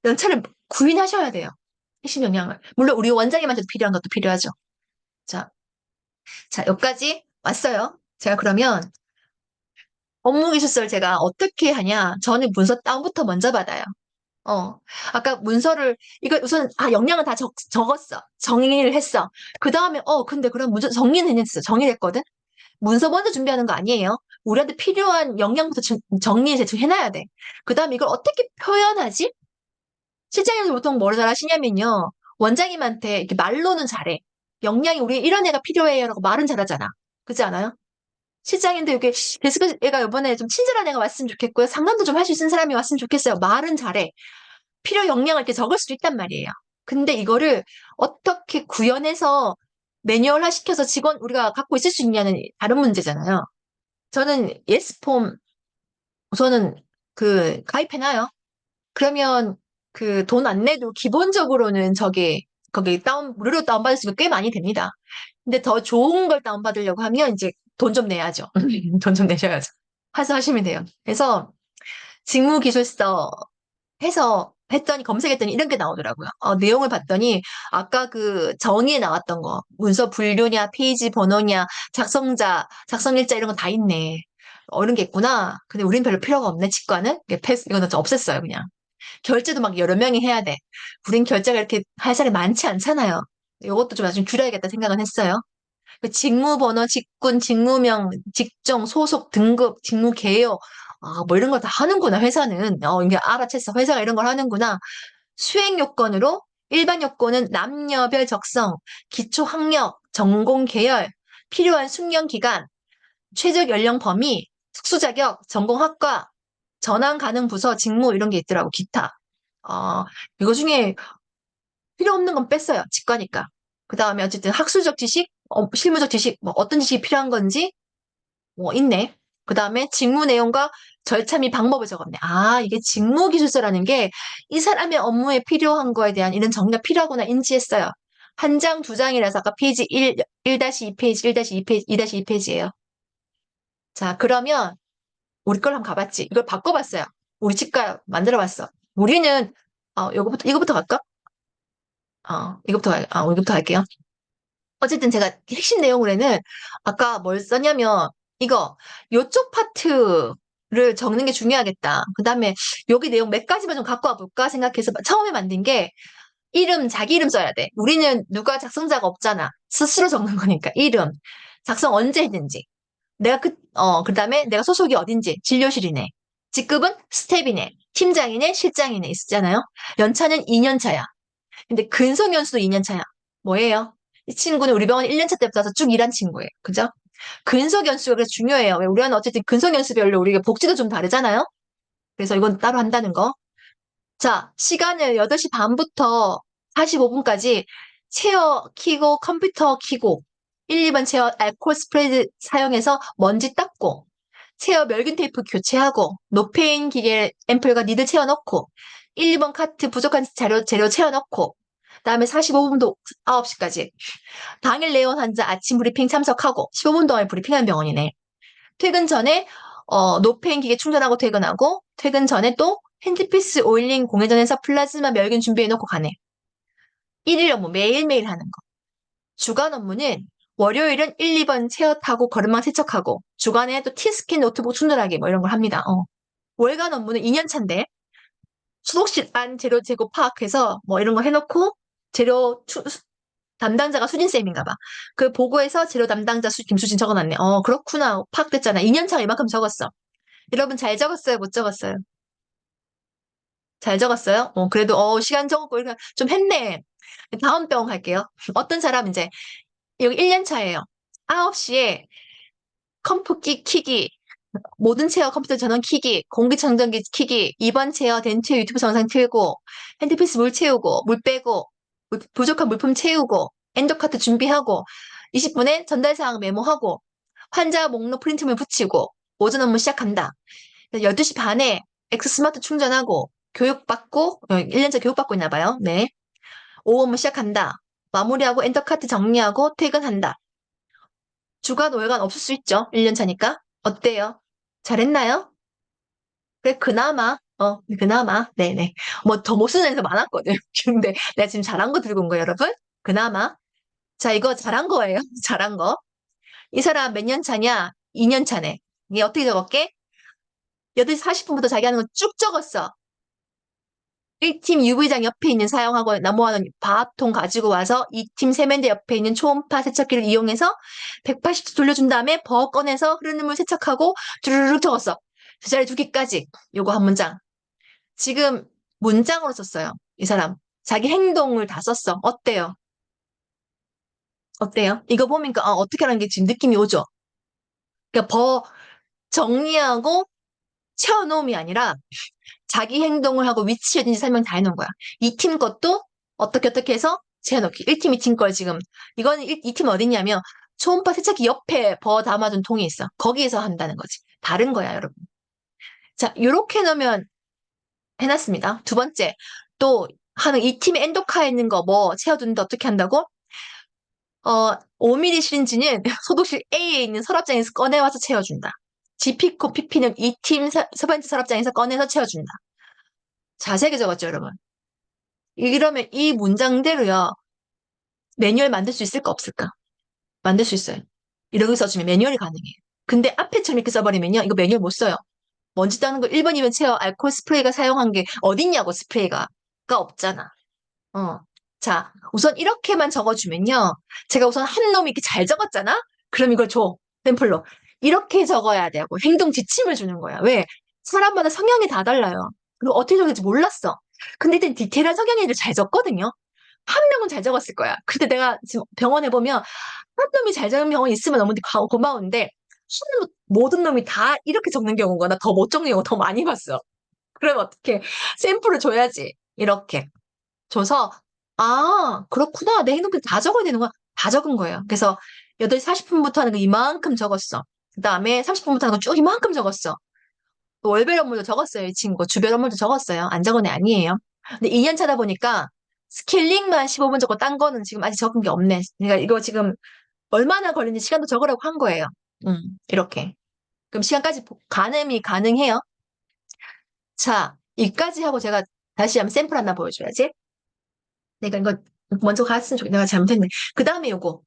연차를 구인하셔야 돼요. 핵심 역량을. 물론 우리 원장님한테도 필요한 것도 필요하죠. 자, 여기까지 왔어요. 제가 그러면 업무 기술서를 제가 어떻게 하냐? 저는 문서 다운부터 먼저 받아요. 아까 문서를, 이거 우선, 역량은 다 적었어. 정리를 했어. 그 다음에, 근데 그럼 문서 정리는 했어. 정리했거든? 문서 먼저 준비하는 거 아니에요. 우리한테 필요한 역량부터 정리해서 해놔야 돼. 그 다음에 이걸 어떻게 표현하지? 실장님들 보통 뭘 잘하시냐면요. 원장님한테 이렇게 말로는 잘해. 역량이 우리 이런 애가 필요해요라고 말은 잘하잖아. 그렇지 않아요? 실장님도 이렇게 데스크 애가 이번에 좀 친절한 애가 왔으면 좋겠고요. 상담도 좀 할 수 있는 사람이 왔으면 좋겠어요. 말은 잘해. 필요 역량을 이렇게 적을 수도 있단 말이에요. 근데 이거를 어떻게 구현해서 매뉴얼화 시켜서 직원 우리가 갖고 있을 수 있냐는 다른 문제잖아요. 저는 예스폼 우선은 가입해놔요. 그러면 그 돈 안 내도 기본적으로는 거기 무료로 다운받을 수 있는 꽤 많이 됩니다. 근데 더 좋은 걸 다운받으려고 하면 이제 돈 좀 내야죠. 돈 좀 내셔야죠. 하시면 돼요. 그래서 직무기술서 해서 했더니 검색했더니 이런 게 나오더라고요. 내용을 봤더니 아까 그 정의에 나왔던 거 문서 분류냐 페이지 번호냐 작성일자 이런 거 다 있네. 이런 게 있구나. 근데 우린 별로 필요가 없네. 치과는 이거는 좀 없앴어요 그냥. 결제도 막 여러 명이 해야 돼. 우린 결제가 이렇게 할 사람이 많지 않잖아요. 이것도 좀 나중에 줄여야겠다 생각은 했어요. 그 직무번호, 직군, 직무명, 직종, 소속, 등급, 직무 개요. 뭐 이런 걸 다 하는구나, 회사는. 이게 알아챘어. 회사가 이런 걸 하는구나. 수행 요건으로 일반 요건은 남녀별 적성, 기초 학력, 전공 계열, 필요한 숙련 기간, 최적 연령 범위, 특수 자격, 전공 학과, 전환 가능 부서, 직무 이런 게 있더라고, 기타. 이거 중에 필요 없는 건 뺐어요. 직과니까. 그 다음에 어쨌든 학술적 지식, 실무적 지식, 뭐 어떤 지식이 필요한 건지, 있네. 그 다음에 직무 내용과 절차 및 방법을 적었네. 이게 직무 기술서라는 게 이 사람의 업무에 필요한 거에 대한 이런 정리가 필요하구나 인지했어요. 한 장, 두 장이라서 아까 페이지 1-2페이지, 1-2페이지, 2-2페이지예요. 자, 그러면 우리 걸 한번 가봤지. 이걸 바꿔봤어요. 우리 치과 만들어봤어. 우리는, 이거부터 갈까? 이거부터 할게요. 어쨌든 제가 핵심 내용으로는 아까 뭘 썼냐면 요쪽 파트를 적는 게 중요하겠다. 그 다음에 여기 내용 몇 가지만 좀 갖고 와볼까 생각해서 처음에 만든 게 자기 이름 써야 돼. 우리는 누가 작성자가 없잖아. 스스로 적는 거니까. 이름, 작성 언제 했는지. 그 다음에 내가 소속이 어딘지. 진료실이네. 직급은 스텝이네. 팀장이네, 실장이네 있잖아요. 연차는 2년 차야. 근데 근속연수도 2년 차야. 뭐예요? 이 친구는 우리 병원 1년차 때부터 와서 쭉 일한 친구예요. 그죠? 근속연수가 그래서 중요해요. 왜 우리는 어쨌든 근속연수별로 우리가 복지도 좀 다르잖아요. 그래서 이건 따로 한다는 거. 자, 시간을 8시 반부터 45분까지 체어 키고 컴퓨터 키고 1, 2번 체어 알코올 스프레이 사용해서 먼지 닦고 체어 멸균 테이프 교체하고 노페인 기계 앰플과 니들 채워 넣고 1, 2번 카트 부족한 재료 채워 넣고 그다음에 45분도 9시까지 당일 내원 환자 아침 브리핑 참석하고 15분 동안 브리핑하는 병원이네. 퇴근 전에 노페인 기계 충전하고 퇴근하고 퇴근 전에 또 핸드피스 오일링 공회전에서 플라즈마 멸균 준비해놓고 가네. 1일 업무 매일매일 하는 거. 주간 업무는 월요일은 1, 2번 체어 타고 걸음마 세척하고 주간에 또 티스캔 노트북 충전하기 뭐 이런 걸 합니다. 월간 업무는 2년차인데 수독실 안 재료 재고 파악해서 뭐 이런 거 해놓고 재료 담당자가 수진쌤인가 봐. 그 보고에서 재료 담당자 김수진 적어놨네. 그렇구나. 파악됐잖아. 2년차가 이만큼 적었어. 여러분 잘 적었어요? 못 적었어요? 잘 적었어요? 그래도 시간 적었고 이렇게 좀 했네. 다음 병 갈게요. 어떤 사람 이제 여기 1년차예요. 9시에 컴프 키기, 모든 체어 컴퓨터 전원 키기, 공기청정기 키기, 2번 체어 덴트 유튜브 영상 틀고, 핸드피스 물 채우고, 물 빼고, 부족한 물품 채우고, 엔도카트 준비하고, 20분에 전달사항 메모하고, 환자 목록 프린트물 붙이고, 오전 업무 시작한다. 12시 반에 엑스스마트 충전하고, 교육받고, 1년차 교육받고 있나 봐요. 네. 오후 업무 시작한다. 마무리하고 엔터카트 정리하고 퇴근한다. 주간, 월간 없을 수 있죠. 1년차니까. 어때요? 잘했나요? 그래, 그나마. 네네. 뭐, 더 못 쓰는 애가 많았거든. 근데 내가 지금 잘한 거 들고 온 거예요, 여러분. 그나마. 자, 이거 잘한 거예요. 잘한 거. 이 사람 몇 년 차냐? 2년 차네. 이게 어떻게 적을게? 8시 40분부터 자기 하는 거 쭉 적었어. 1팀 UV장 옆에 있는 사용하고 나무하는 바통 가지고 와서 2팀 세면대 옆에 있는 초음파 세척기를 이용해서 180도 돌려준 다음에 버거 꺼내서 흐르는 물 세척하고 주르륵 적었어. 두 자리 2개까지. 요거 한 문장. 지금 문장으로 썼어요. 이 사람. 자기 행동을 다 썼어. 어때요? 어때요? 이거 보니까 어떻게 하는 게 지금 느낌이 오죠? 그러니까 정리하고 채워놓음이 아니라 자기 행동을 하고 위치 어딘지 설명 다 해놓은 거야. 이 팀 것도 어떻게 해서 재워놓기. 1팀, 2팀 걸 지금. 이거는 이 팀 어딨냐면 초음파 세척기 옆에 담아둔 통이 있어. 거기에서 한다는 거지. 다른 거야, 여러분. 자, 요렇게 넣으면 해놨습니다. 두 번째, 또 하는 이 팀에 엔도카에 있는 거 뭐 채워두는데 어떻게 한다고? 5mm 시린지는 소독실 A에 있는 서랍장에서 꺼내와서 채워준다. GP코 PP는 이 팀 세 번째 서랍장에서 꺼내서 채워준다. 자세하게 적었죠, 여러분. 이러면 이 문장대로요. 매뉴얼 만들 수 있을까 없을까? 만들 수 있어요. 이렇게 써주면 매뉴얼이 가능해요. 근데 앞에처럼 이렇게 써버리면요. 이거 매뉴얼 못 써요. 먼지 닦는 거 1번이면 채워 알코올 스프레이가 사용한 게 어딨냐고 스프레이가. 가 없잖아. 자, 우선 이렇게만 적어주면요. 제가 우선 한 놈이 이렇게 잘 적었잖아? 그럼 이걸 줘. 샘플로. 이렇게 적어야 되고 행동 지침을 주는 거야. 왜? 사람마다 성향이 다 달라요. 그리고 어떻게 적을지 몰랐어. 근데 일단 디테일한 성향의 애들 잘 적거든요. 한 명은 잘 적었을 거야. 근데 내가 지금 병원에 보면 한 놈이 잘 적은 병원이 있으면 너무 고마운데 모든 놈이 다 이렇게 적는 경우가 나 더 못 적는 경우 더 많이 봤어. 그러면 어떻게 샘플을 줘야지. 이렇게 줘서 그렇구나. 내 행동들 다 적어야 되는 거야. 다 적은 거예요. 그래서 8시 40분부터 하는 거 이만큼 적었어. 그 다음에 30분부터 하는 거 쭉 이만큼 적었어. 월별 업무도 적었어요. 이 친구. 주별 업무도 적었어요. 안 적은 애 아니에요. 근데 2년 차다 보니까 스케일링만 15분 적고 딴 거는 지금 아직 적은 게 없네. 그러니까 이거 지금 얼마나 걸리는지 시간도 적으라고 한 거예요. 이렇게. 그럼 시간까지 가능해요. 자, 이까지 하고 제가 다시 한번 샘플 하나 보여줘야지. 내가 이거 먼저 갔으면 좋겠다. 내가 잘못했네. 그 다음에 요거.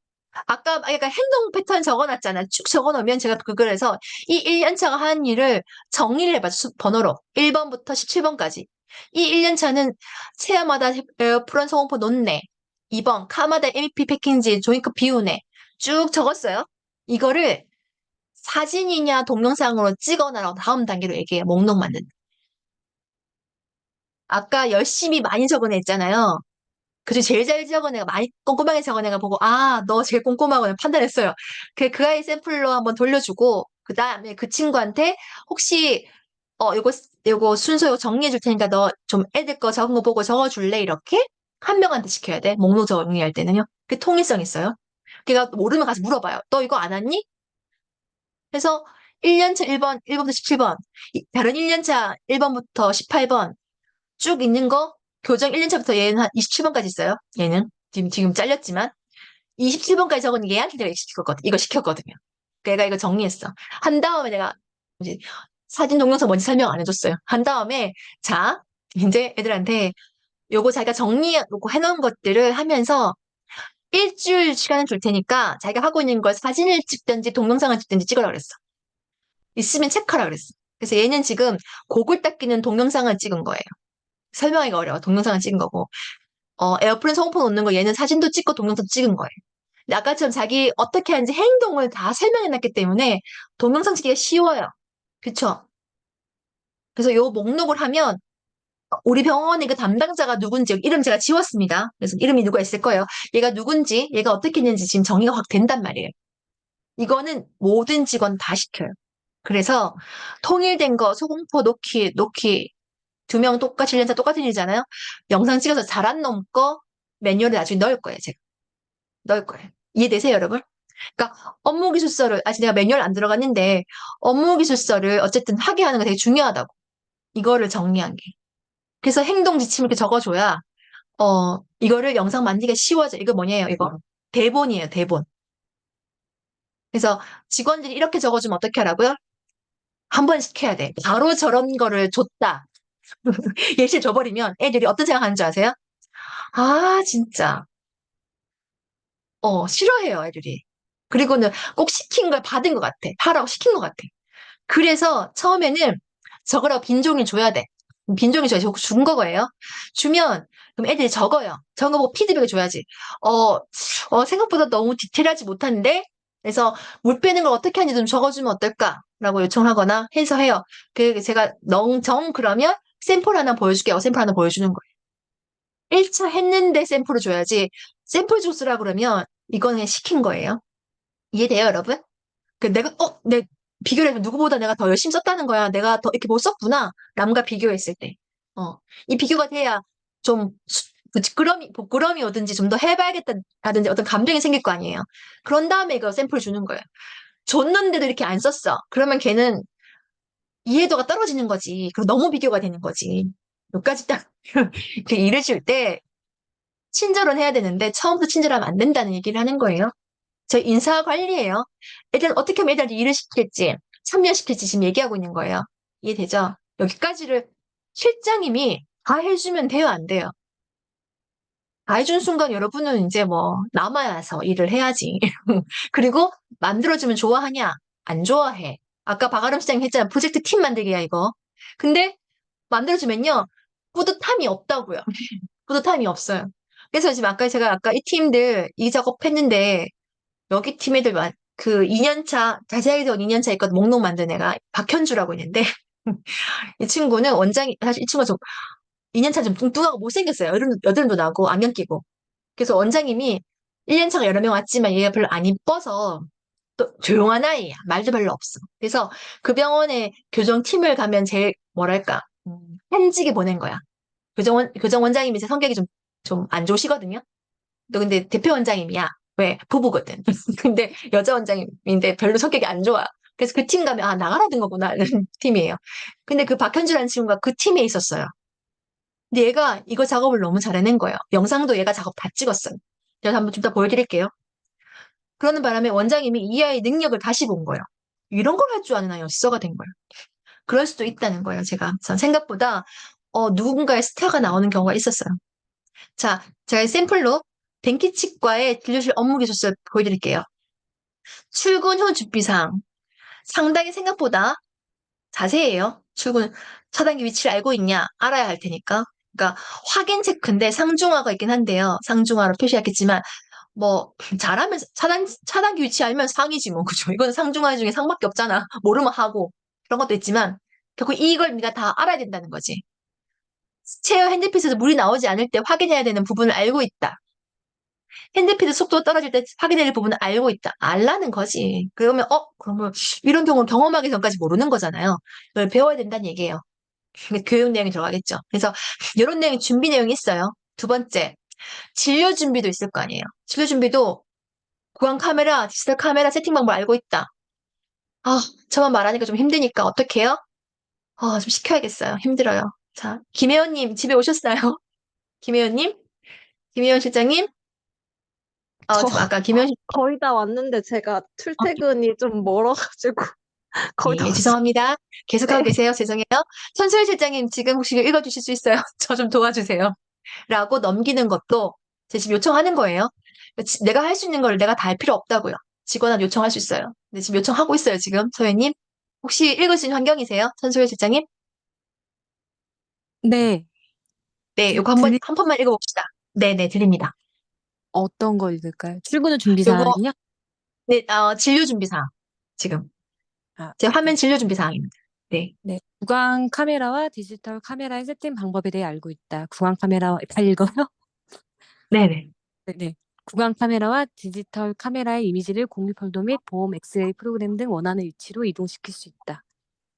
아까 행동 패턴 적어놨잖아. 쭉 적어놓으면 제가 그걸 해서 이 1년차가 한 일을 정리를 해봐. 번호로. 1번부터 17번까지. 이 1년차는 체어마다 에어프런 소음포 놓네. 2번 카마다 MEP 패킹지 조인크 비우네. 쭉 적었어요. 이거를 사진이냐 동영상으로 찍어놔라고 다음 단계로 얘기해요. 목록 만든. 아까 열심히 많이 적은 애 있잖아요. 그중 제일 잘 적은 애가 많이 꼼꼼하게 적은 애가 보고, 아, 너 제일 꼼꼼하구나 판단했어요. 그 아이 샘플로 한번 돌려주고, 그 다음에 그 친구한테 혹시, 요거 순서 요거 정리해 줄 테니까 너 좀 애들 거 적은 거 보고 적어줄래? 이렇게 한 명한테 시켜야 돼. 목록 정리할 때는요. 그 통일성 있어요. 걔가 모르면 가서 물어봐요. 너 이거 안 왔니? 그래서 1년차 1번부터 17번, 다른 1년차 1번부터 18번 쭉 있는 거 교정 1년차부터 얘는 한 27번까지 있어요. 얘는 지금 잘렸지만 27번까지 적은 얘한테 내가 이거 시켰거든요. 내가 이거 정리했어. 한 다음에 내가 이제 사진 동영상 뭔지 설명 안 해줬어요. 한 다음에 자 이제 애들한테 요거 자기가 요거 해놓은 것들을 하면서 일주일 시간을 줄 테니까 자기가 하고 있는 걸 사진을 찍든지 동영상을 찍든지 찍으라 그랬어. 있으면 체크하라 그랬어. 그래서 얘는 지금 곡을 닦이는 동영상을 찍은 거예요. 설명하기가 어려워. 동영상을 찍은 거고. 에어플랜 소음폰 놓는 거 얘는 사진도 찍고 동영상도 찍은 거예요. 근데 아까처럼 자기 어떻게 하는지 행동을 다 설명해놨기 때문에 동영상 찍기가 쉬워요. 그쵸? 그래서 요 목록을 하면 우리 병원의 그 담당자가 누군지 이름 제가 지웠습니다. 그래서 이름이 누가 있을 거예요. 얘가 누군지, 얘가 어떻게 했는지 지금 정의가 확 된단 말이에요. 이거는 모든 직원 다 시켜요. 그래서 통일된 거 소공포 놓기 2명 똑같이 1년차 똑같은 일이잖아요. 영상 찍어서 잘한 놈 거 매뉴얼에 나중에 넣을 거예요. 제가 넣을 거예요. 이해되세요, 여러분? 그러니까 업무 기술서를 아직 내가 매뉴얼 안 들어갔는데 업무 기술서를 어쨌든 하게 하는 거 되게 중요하다고. 이거를 정리한 게. 그래서 행동 지침을 이렇게 적어줘야 이거를 영상 만들기가 쉬워져. 이거 뭐냐요? 이거 대본이에요, 대본. 그래서 직원들이 이렇게 적어주면 어떻게 하라고요? 한 번 시켜야 돼. 바로 저런 거를 줬다. 예시 줘버리면 애들이 어떤 생각하는 줄 아세요? 아, 진짜. 싫어해요, 애들이. 그리고는 꼭 시킨 걸 받은 것 같아. 하라고 시킨 것 같아. 그래서 처음에는 적으라고 빈종이 줘야 돼. 빈종이 줘야지. 준 거예요. 주면, 그럼 애들이 적어요. 적은 거 보고 피드백을 줘야지. 생각보다 너무 디테일하지 못한데? 그래서 물 빼는 걸 어떻게 하는지 좀 적어주면 어떨까? 라고 요청하거나 해서 해요. 제가 그러면 샘플 하나 보여줄게요. 샘플 하나 보여주는 거예요. 1차 했는데 샘플을 줘야지. 샘플 줬으라 그러면 이거는 그냥 시킨 거예요. 이해돼요, 여러분? 내 비교를 해보면 누구보다 내가 더 열심히 썼다는 거야. 내가 더 이렇게 못 썼구나. 남과 비교했을 때. 이 비교가 돼야 좀 부끄러움이 오든지 좀 더 해봐야겠다라든지 어떤 감정이 생길 거 아니에요. 그런 다음에 이거 샘플 주는 거예요. 줬는데도 이렇게 안 썼어. 그러면 걔는 이해도가 떨어지는 거지. 그리고 너무 비교가 되는 거지. 여기까지 딱, 그 일을 줄 때 친절은 해야 되는데 처음부터 친절하면 안 된다는 얘기를 하는 거예요. 저희 인사 관리예요. 애들은 어떻게 하면 애들한테 일을 시킬지, 참여시킬지 지금 얘기하고 있는 거예요. 이해되죠? 여기까지를 실장님이 다 해주면 돼요, 안 돼요? 다 해준 순간 여러분은 이제 뭐 남아서 일을 해야지. 그리고 만들어주면 좋아하냐? 안 좋아해. 아까 박아름 시장님 했잖아. 프로젝트 팀 만들기야, 이거. 근데 만들어주면요. 뿌듯함이 없다고요. 뿌듯함이 없어요. 그래서 지금 제가 아까 이 팀들 이 작업했는데 여기 팀 애들 그 2년차, 자세하게 온 2년차 있거든. 목록 만든 애가 박현주라고 있는데 이 친구는 사실 이 친구가 좀 2년차 좀 뚱뚱하고 못생겼어요. 여드름도 나고 안경 끼고. 그래서 원장님이 1년차가 여러 명 왔지만 얘가 별로 안 이뻐서 또 조용한 아이야. 말도 별로 없어. 그래서 그 병원에 교정팀을 가면 제일 뭐랄까 현직에 보낸 거야. 교정원장님이 제 성격이 좀 안 좋으시거든요. 너 근데 대표 원장님이야. 왜? 부부거든. 근데 여자 원장님인데 별로 성격이 안 좋아. 그래서 그 팀 가면, 아, 나가라는 거구나. 이런 팀이에요. 근데 그 박현주라는 친구가 그 팀에 있었어요. 근데 얘가 이거 작업을 너무 잘해낸 거예요. 영상도 얘가 작업 다 찍었어요. 제가 한번 좀 더 보여드릴게요. 그러는 바람에 원장님이 이 아이 능력을 다시 본 거예요. 이런 걸 할 줄 아는 아이였어가 된 거예요. 그럴 수도 있다는 거예요, 제가. 전 생각보다, 누군가의 스타가 나오는 경우가 있었어요. 자, 제가 샘플로 denki치과의 진료실 업무 기술서 보여드릴게요. 출근 후 준비사항. 상당히 생각보다 자세해요. 차단기 위치를 알고 있냐? 알아야 할 테니까. 그러니까 확인 체크인데 상중하가 있긴 한데요. 상중하로 표시했겠지만 뭐 잘하면 차단기 위치 알면 상이지 뭐 그죠? 이건 상중하 중에 상밖에 없잖아. 모르면 하고 그런 것도 있지만 결국 이걸 네가 다 알아야 된다는 거지. 체어 핸드핏에서 물이 나오지 않을 때 확인해야 되는 부분을 알고 있다. 핸드피드 속도 떨어질 때 확인해야 될 부분을 알고 있다. 알라는 거지. 그러면 이런 경우는 경험하기 전까지 모르는 거잖아요. 이걸 배워야 된다는 얘기예요. 근데 교육 내용이 들어가겠죠. 그래서 이런 내용이 준비 내용이 있어요. 두 번째, 진료 준비도 있을 거 아니에요. 진료 준비도 구강 카메라, 디지털 카메라 세팅 방법 알고 있다. 아, 저만 말하니까 좀 힘드니까 어떡해요? 좀 시켜야겠어요. 힘들어요. 자, 김혜원님 집에 오셨어요? 김혜원님? 김혜원 실장님? 저 지금 아까 김혜원 거의 다 왔는데 제가 출퇴근이 좀 멀어가지고 거의 다 네, 왔어요. 죄송합니다. 계속하고 네. 계세요. 죄송해요. 선소희 실장님 지금 혹시 읽어주실 수 있어요? 저 좀 도와주세요. 라고 넘기는 것도 제 지금 요청하는 거예요. 내가 할 수 있는 걸 내가 다 할 필요 없다고요. 직원한테 요청할 수 있어요. 근데 지금 요청하고 있어요, 지금. 소혜님. 혹시 읽을 수 있는 환경이세요? 선소희 실장님? 네, 네, 요거 한 번만 읽어봅시다. 네네, 드립니다. 어떤 거 읽을까요? 출근 후 준비 요거, 사항이요? 네, 진료 준비 사항. 지금. 아, 제 화면 네. 진료 준비 사항입니다. 네. 네. 구강 카메라와 디지털 카메라의 세팅 방법에 대해 알고 있다. 구강 카메라와 다 읽어요? 네네. 네. 구강 카메라와 디지털 카메라의 이미지를 공유 폴더 및 보험 엑스레이 프로그램 등 원하는 위치로 이동시킬 수 있다.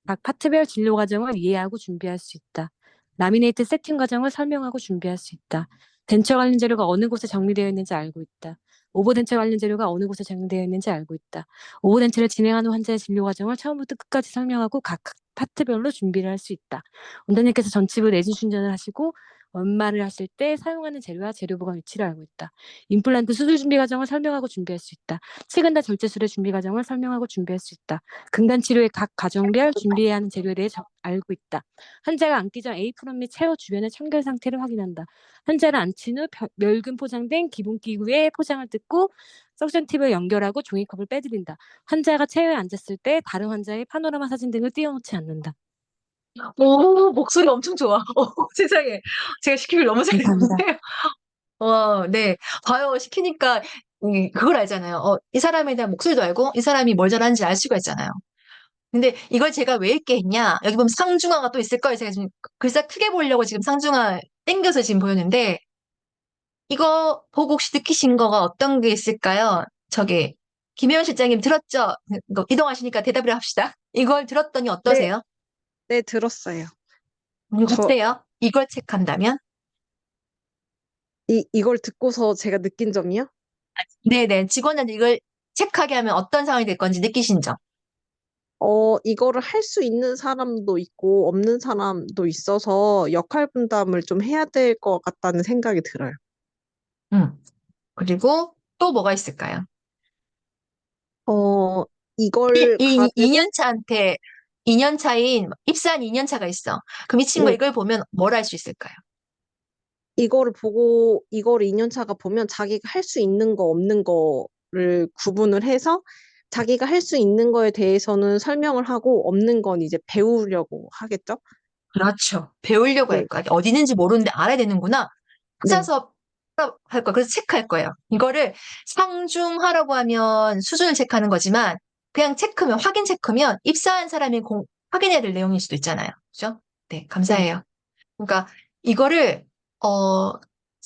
각 파트별 진료 과정을 이해하고 준비할 수 있다. 라미네이트 세팅 과정을 설명하고 준비할 수 있다. 덴처 관련 재료가 어느 곳에 정리되어 있는지 알고 있다. 오버덴처 관련 재료가 어느 곳에 정리되어 있는지 알고 있다. 오버덴처를 진행하는 환자의 진료 과정을 처음부터 끝까지 설명하고 각 파트별로 준비를 할 수 있다. 원장님께서 전치부 내진 충전을 하시고 원마를 하실 때 사용하는 재료와 재료 보관 위치를 알고 있다. 임플란트 수술 준비 과정을 설명하고 준비할 수 있다. 치근다 절제술의 준비 과정을 설명하고 준비할 수 있다. 금단 치료의 각 과정별 준비해야 하는 재료에 대해 알고 있다. 환자가 앉기 전 에이프론 및 체어 주변의 청결 상태를 확인한다. 환자를 앉힌 후 멸균 포장된 기본 기구에 포장을 뜯고 석션 팁을 연결하고 종이컵을 빼드린다. 환자가 체어에 앉았을 때 다른 환자의 파노라마 사진 등을 띄워놓지 않는다. 오, 목소리 엄청 좋아. 세상에. 제가 시키길 너무 감사합니다. 잘했는데요. 네. 봐요. 시키니까, 그걸 알잖아요. 이 사람에 대한 목소리도 알고, 이 사람이 뭘 잘하는지 알 수가 있잖아요. 근데 이걸 제가 왜 읽게 했냐? 여기 보면 상중하가 또 있을 거예요. 제가 지금 글자 크게 보려고 지금 상중하 땡겨서 지금 보였는데, 이거 보고 혹시 느끼신 거가 어떤 게 있을까요? 김혜원 실장님 들었죠? 이동하시니까 대답을 합시다. 이걸 들었더니 네, 어떠세요? 네, 들었어요. 저 어때요? 이걸 체크한다면? 이걸 듣고서 제가 느낀 점이요? 네네. 직원한테 이걸 체크하게 하면 어떤 상황이 될 건지 느끼신 점. 이거를 할 수 있는 사람도 있고 없는 사람도 있어서 역할 분담을 좀 해야 될 것 같다는 생각이 들어요. 그리고 또 뭐가 있을까요? 어, 이걸 이 가지고 2년 차한테 2년 차인 입사한 2년 차가 있어. 그럼 이 친구가 네, 이걸 보면 뭘 할 수 있을까요? 이거를 보고 이거를 2년 차가 보면 자기가 할 수 있는 거 없는 거를 구분을 해서 자기가 할 수 있는 거에 대해서는 설명을 하고 없는 건 이제 배우려고 하겠죠? 그렇죠. 배우려고 할 네, 거야. 어디 있는지 모르는데 알아야 되는구나. 네, 찾아서 할 거야. 그래서 체크할 거예요. 이거를 상중하라고 하면 수준을 체크하는 거지만 그냥 체크면 확인 체크면 입사한 사람이 확인해야 될 내용일 수도 있잖아요. 그죠? 네, 네. 감사해요. 그러니까 이거를 어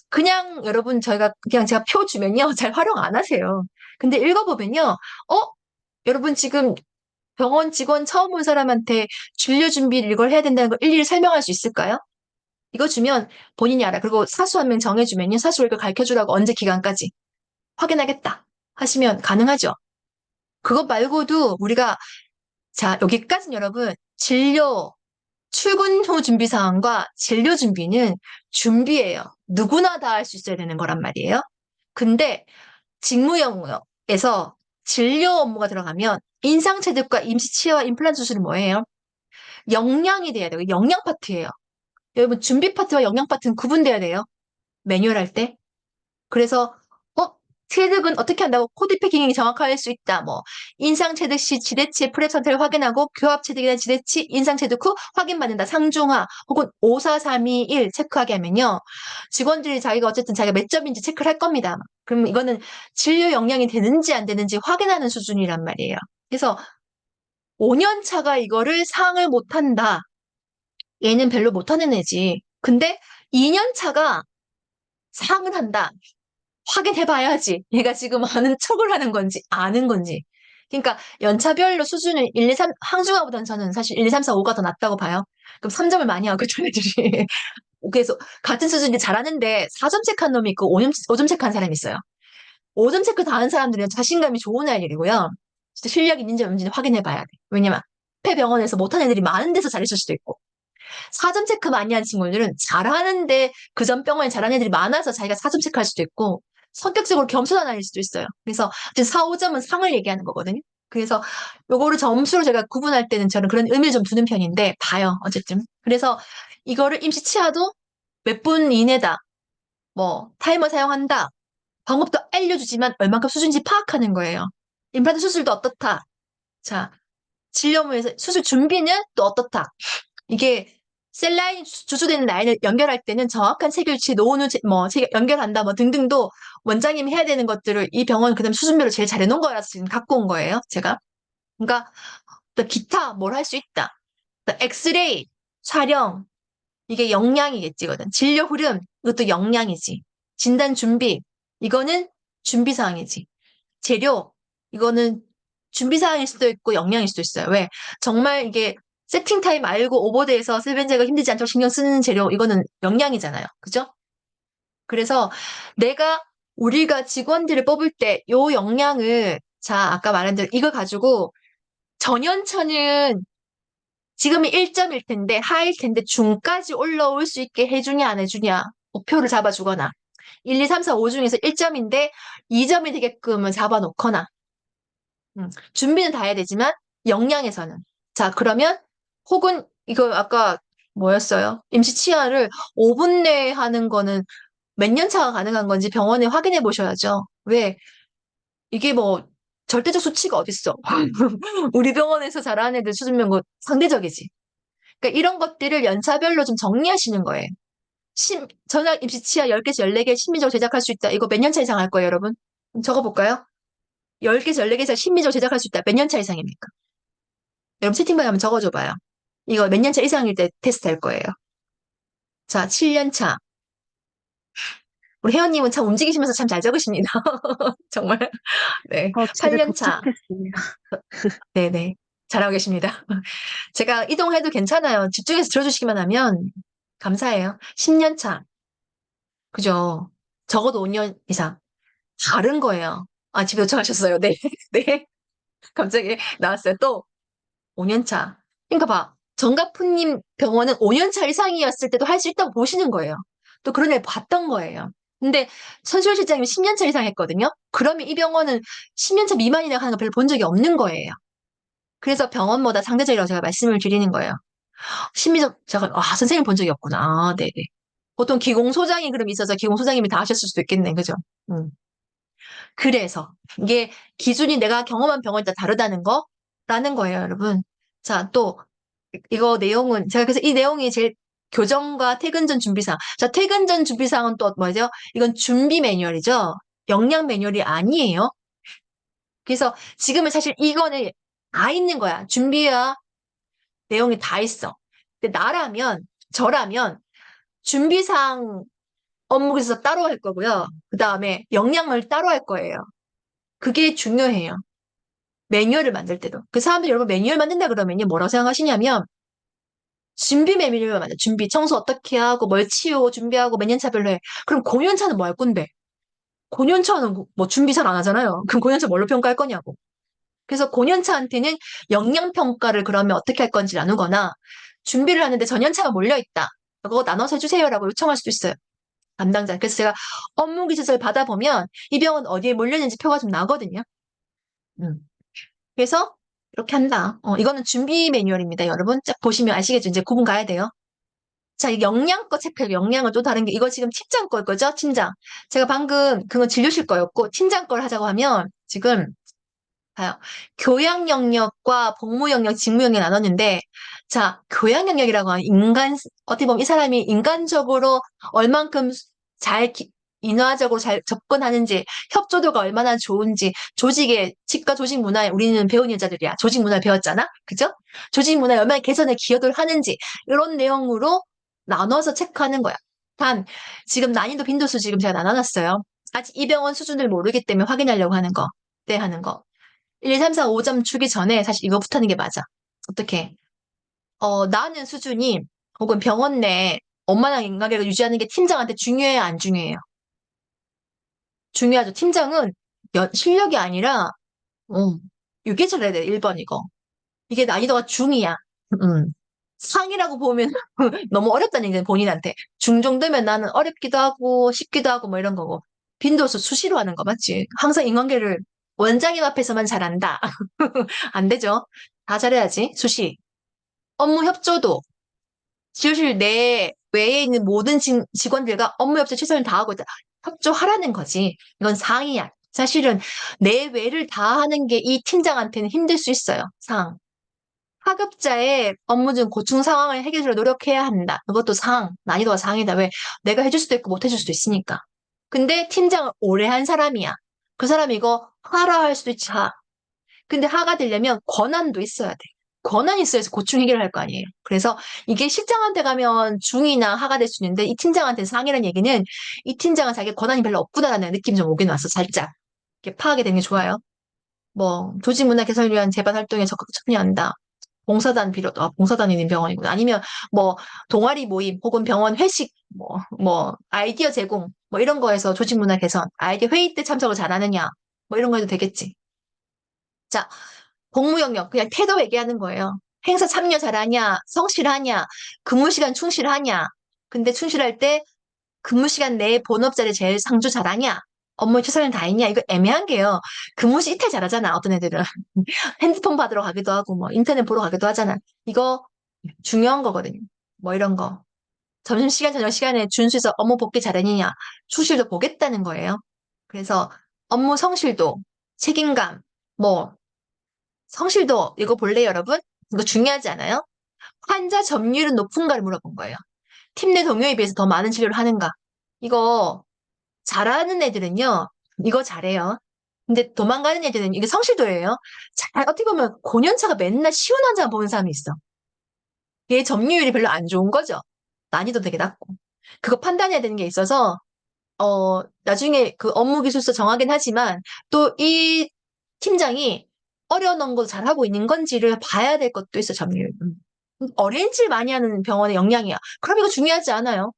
그냥 여러분 저희가 그냥 제가 표 주면요 잘 활용 안 하세요. 근데 읽어보면요, 여러분 지금 병원 직원 처음 온 사람한테 진료 준비를 이걸 해야 된다는 걸 일일이 설명할 수 있을까요? 이거 주면 본인이 알아. 그리고 사수 한 명 정해주면요, 사수를 이걸 가르쳐 주라고 언제 기간까지 확인하겠다 하시면 가능하죠. 그것 말고도 우리가 자 여기까지는 여러분 진료 출근 후 준비 사항과 진료 준비는 준비예요. 누구나 다 할 수 있어야 되는 거란 말이에요. 근데 직무 영역에서 진료 업무가 들어가면 인상체득과 임시치아와 임플란트 수술은 뭐예요? 역량이 돼야 돼요. 역량 파트예요. 여러분 준비 파트와 역량 파트는 구분돼야 돼요. 매뉴얼 할 때. 그래서 체득은 어떻게 한다고? 코드 패킹이 정확할 수 있다. 뭐 인상 체득 시 지대치의 프랩 상태를 확인하고 교합 체득이나 지대치 인상 체득 후 확인받는다. 상중하 혹은 54321 체크하게 하면요. 직원들이 자기가 어쨌든 자기가 몇 점인지 체크를 할 겁니다. 그럼 이거는 진료 역량이 되는지 안 되는지 확인하는 수준이란 말이에요. 그래서 5년 차가 이거를 사항을 못한다. 얘는 별로 못하는 애지. 근데 2년 차가 상은 한다. 확인해봐야지. 얘가 지금 아는 척을 하는 건지, 아는 건지. 그러니까 연차별로 수준을 1, 2, 3, 항중화보다는 저는 사실 1, 2, 3, 4, 5가 더 낫다고 봐요. 그럼 3점을 많이 하거든, 애들이. 그래서 같은 수준이 잘하는데 4점 체크한 놈이 있고 5점 체크한 사람이 있어요. 5점 체크 다 하는 사람들은 자신감이 좋은 아이들이고요. 진짜 실력이 있는지 없는지는 확인해봐야 돼. 왜냐면 앞에 병원에서 못하는 애들이 많은 데서 잘했을 수도 있고 4점 체크 많이 한 친구들은 잘하는데 그 전 병원에 잘하는 애들이 많아서 자기가 4점 체크할 수도 있고 성격적으로 겸손한 아이일 수도 있어요. 그래서 4, 5점은 상을 얘기하는 거거든요. 그래서 요거를 점수로 제가 구분할 때는 저는 그런 의미를 좀 두는 편인데 봐요. 어쨌든. 그래서 이거를 임시 치아도 몇 분 이내다. 뭐 타이머 사용한다. 방법도 알려주지만 얼만큼 수준인지 파악하는 거예요. 임플란트 수술도 어떻다. 자, 진료무에서 수술 준비는 또 어떻다. 이게 셀라인 주수되는 라인을 연결할 때는 정확한 체결치, 노후, 연결한다, 뭐 등등도 원장님이 해야 되는 것들을 이 병원 그다음 수준별로 제일 잘해놓은 거라서 지금 갖고 온 거예요, 제가. 그러니까 또 기타 뭘 할 수 있다. 또 엑스레이, 촬영, 이게 역량이겠지거든. 진료 흐름, 이것도 역량이지. 진단 준비, 이거는 준비사항이지. 재료, 이거는 준비사항일 수도 있고 역량일 수도 있어요. 왜? 정말 이게 세팅 타임 알고 오버데이에서 세ben제가 힘들지 않도록 신경 쓰는 재료, 이거는 역량이잖아요. 그죠? 그래서 우리가 직원들을 뽑을 때 요 역량을, 자, 아까 말한 대로 이거 가지고 전연차는 지금이 1점일 텐데, 하일 텐데 중까지 올라올 수 있게 해주냐, 안 해주냐, 목표를 잡아주거나, 1, 2, 3, 4, 5 중에서 1점인데 2점이 되게끔 잡아놓거나, 준비는 다 해야 되지만, 역량에서는. 자, 그러면, 혹은, 이거 아까 뭐였어요? 임시 치아를 5분 내에 하는 거는 몇 년 차가 가능한 건지 병원에 확인해 보셔야죠. 왜? 이게 뭐, 절대적 수치가 어딨어. 우리 병원에서 잘하는 애들 수준면 뭐 상대적이지. 그러니까 이런 것들을 연차별로 좀 정리하시는 거예요. 전학 임시 치아 10개에서 14개 심리적으로 제작할 수 있다. 이거 몇 년 차 이상 할 거예요, 여러분? 적어볼까요? 10개에서 14개에서 심리적으로 제작할 수 있다. 몇 년 차 이상입니까? 여러분 채팅방에 한번 적어줘봐요. 이거 몇 년 차 이상일 때 테스트 할 거예요. 자, 7년 차. 우리 혜원님은 참 움직이시면서 참 잘 적으십니다. 정말. 네. 집에 8년 차. 도착했습니다. 네네. 잘하고 계십니다. 제가 이동해도 괜찮아요. 집중해서 들어주시기만 하면 감사해요. 10년 차. 그죠? 적어도 5년 이상. 다른 거예요. 아, 집에 도착하셨어요. 네. 네. 갑자기 나왔어요. 또 5년 차. 그러니까 봐. 정가프님 병원은 5년 차 이상이었을 때도 할 수 있다고 보시는 거예요. 또 그런 애 봤던 거예요. 근데 선수열 실장님이 10년 차 이상 했거든요. 그러면 이 병원은 10년 차 미만이라고 하는 거 별로 본 적이 없는 거예요. 그래서 병원마다 상대적이라고 제가 말씀을 드리는 거예요. 심리적, 제가, 선생님 본 적이 없구나. 아, 네네. 보통 기공소장이 그럼 있어서 기공소장님이 다 하셨을 수도 있겠네. 그죠? 그래서 이게 기준이 내가 경험한 병원이 다 다르다는 거라는 거예요, 여러분. 자, 또 이거 내용은 제가 그래서 이 내용이 제일 교정과 퇴근 전 준비사항. 자, 퇴근 전 준비사항은 또 뭐죠? 이건 준비 매뉴얼이죠. 역량 매뉴얼이 아니에요. 그래서 지금은 사실 이거는 다 있는 거야. 준비와 내용이 다 있어. 근데 저라면 준비사항 업무에서 따로 할 거고요. 그 다음에 역량을 따로 할 거예요. 그게 중요해요. 매뉴얼을 만들 때도. 그 사람들이 여러분 매뉴얼 만든다 그러면요. 뭐라고 생각하시냐면, 준비 매뉴얼 만들 준비, 청소 어떻게 하고, 뭘 치우고, 준비하고, 몇 년차별로 해. 그럼 고년차는 뭐 할 건데? 고년차는 뭐 준비 잘 안 하잖아요. 그럼 고년차 뭘로 평가할 거냐고. 그래서 고년차한테는 역량평가를 그러면 어떻게 할 건지 나누거나, 준비를 하는데 전년차가 몰려있다. 그거 나눠서 해주세요라고 요청할 수도 있어요. 담당자. 그래서 제가 업무 기술서를 받아보면 이 병원 어디에 몰렸는지 표가 좀 나거든요. 음. 그래서 이렇게 한다. 이거는 준비 매뉴얼입니다. 여러분 쫙 보시면 아시겠죠? 이제 구분 가야 돼요. 자, 이 역량 거 체크해요. 역량은 또 다른 게 이거 지금 팀장 걸 거죠? 팀장. 제가 방금 그건 진료실 거였고 팀장 걸 하자고 하면 지금 봐요. 교양 영역과 복무 영역, 직무 영역 나눴는데 자, 교양 영역이라고 하면 어떻게 보면 이 사람이 인간적으로 얼만큼 잘 인화적으로 잘 접근하는지, 협조도가 얼마나 좋은지, 조직의, 치과 조직 문화에 우리는 배운 여자들이야. 조직 문화를 배웠잖아? 그죠? 조직 문화에 얼마나 개선에 기여를 하는지, 이런 내용으로 나눠서 체크하는 거야. 단, 지금 난이도 빈도수 지금 제가 나눠놨어요. 아직 이 병원 수준을 모르기 때문에 확인하려고 하는 거. 때 하는 거. 1, 2, 3, 4, 5점 주기 전에 사실 이거부터 하는 게 맞아. 어떻게? 나는 수준이 혹은 병원 내 엄마랑 인간관계를 유지하는 게 팀장한테 중요해요, 안 중요해요? 중요하죠. 팀장은 실력이 아니라, 이게 잘해야 돼, 1번 이거. 이게 난이도가 중이야. 상이라고 보면 너무 어렵다는 얘기는 본인한테. 중 정도면 나는 어렵기도 하고 쉽기도 하고 뭐 이런 거고. 빈도수 수시로 하는 거 맞지? 항상 인관계를 원장님 앞에서만 잘한다. 안 되죠. 다 잘해야지. 수시. 업무 협조도. 지도실 내 외에 있는 모든 직원들과 업무 협조 최선을 다하고 협조하라는 거지. 이건 상이야. 사실은 내 외를 다 하는 게 이 팀장한테는 힘들 수 있어요. 상. 하급자의 업무 중 고충 상황을 해결하려 노력해야 한다. 그것도 상, 난이도가 상이다. 왜? 내가 해줄 수도 있고 못 해줄 수도 있으니까. 근데 팀장을 오래 한 사람이야. 그 사람이 이거 하라 할 수도 있지, 하. 근데 하가 되려면 권한도 있어야 돼. 권한이 있어야지 고충 해결을 할 거 아니에요. 그래서 이게 실장한테 가면 중이나 하가 될 수 있는데 이 팀장한테 상이라는 얘기는 이 팀장은 자기 권한이 별로 없구나라는 느낌 좀 오긴 왔어, 살짝. 이렇게 파악이 되는 게 좋아요. 뭐, 조직 문화 개선을 위한 재반 활동에 적극 참여한다. 봉사단 봉사단이 있는 병원이구나. 아니면 뭐 동아리 모임 혹은 병원 회식 뭐 아이디어 제공 뭐 이런 거에서 조직 문화 개선, 아이디어 회의 때 참석을 잘하느냐 뭐 이런 거 해도 되겠지. 자, 복무 영역 그냥 태도 얘기하는 거예요. 행사 참여 잘하냐, 성실하냐, 근무 시간 충실하냐. 근데 충실할 때 근무 시간 내에 본업자리 제일 상주 잘하냐, 업무에 최선을 다했냐. 이거 애매한 게요. 근무 시 이탈 잘하잖아, 어떤 애들은. 핸드폰 받으러 가기도 하고, 뭐, 인터넷 보러 가기도 하잖아. 이거 중요한 거거든요. 뭐 이런 거. 점심시간, 저녁시간에 준수해서 업무 복귀 잘했느냐, 수실도 보겠다는 거예요. 그래서 업무 성실도, 책임감, 뭐, 성실도 이거 볼래요, 여러분? 이거 중요하지 않아요? 환자 점유율은 높은가를 물어본 거예요. 팀 내 동료에 비해서 더 많은 진료를 하는가? 이거 잘하는 애들은요, 이거 잘해요. 근데 도망가는 애들은 이게 성실도예요. 어떻게 보면 고년차가 맨날 쉬운 환자 보는 사람이 있어. 얘 점유율이 별로 안 좋은 거죠. 난이도 되게 낮고. 그거 판단해야 되는 게 있어서, 나중에 그 업무 기술서 정하긴 하지만, 또 이 팀장이 어려운 거 잘하고 있는 건지를 봐야 될 것도 있어, 점유율. 어레인지를 많이 하는 병원의 역량이야. 그럼 이거 중요하지 않아요.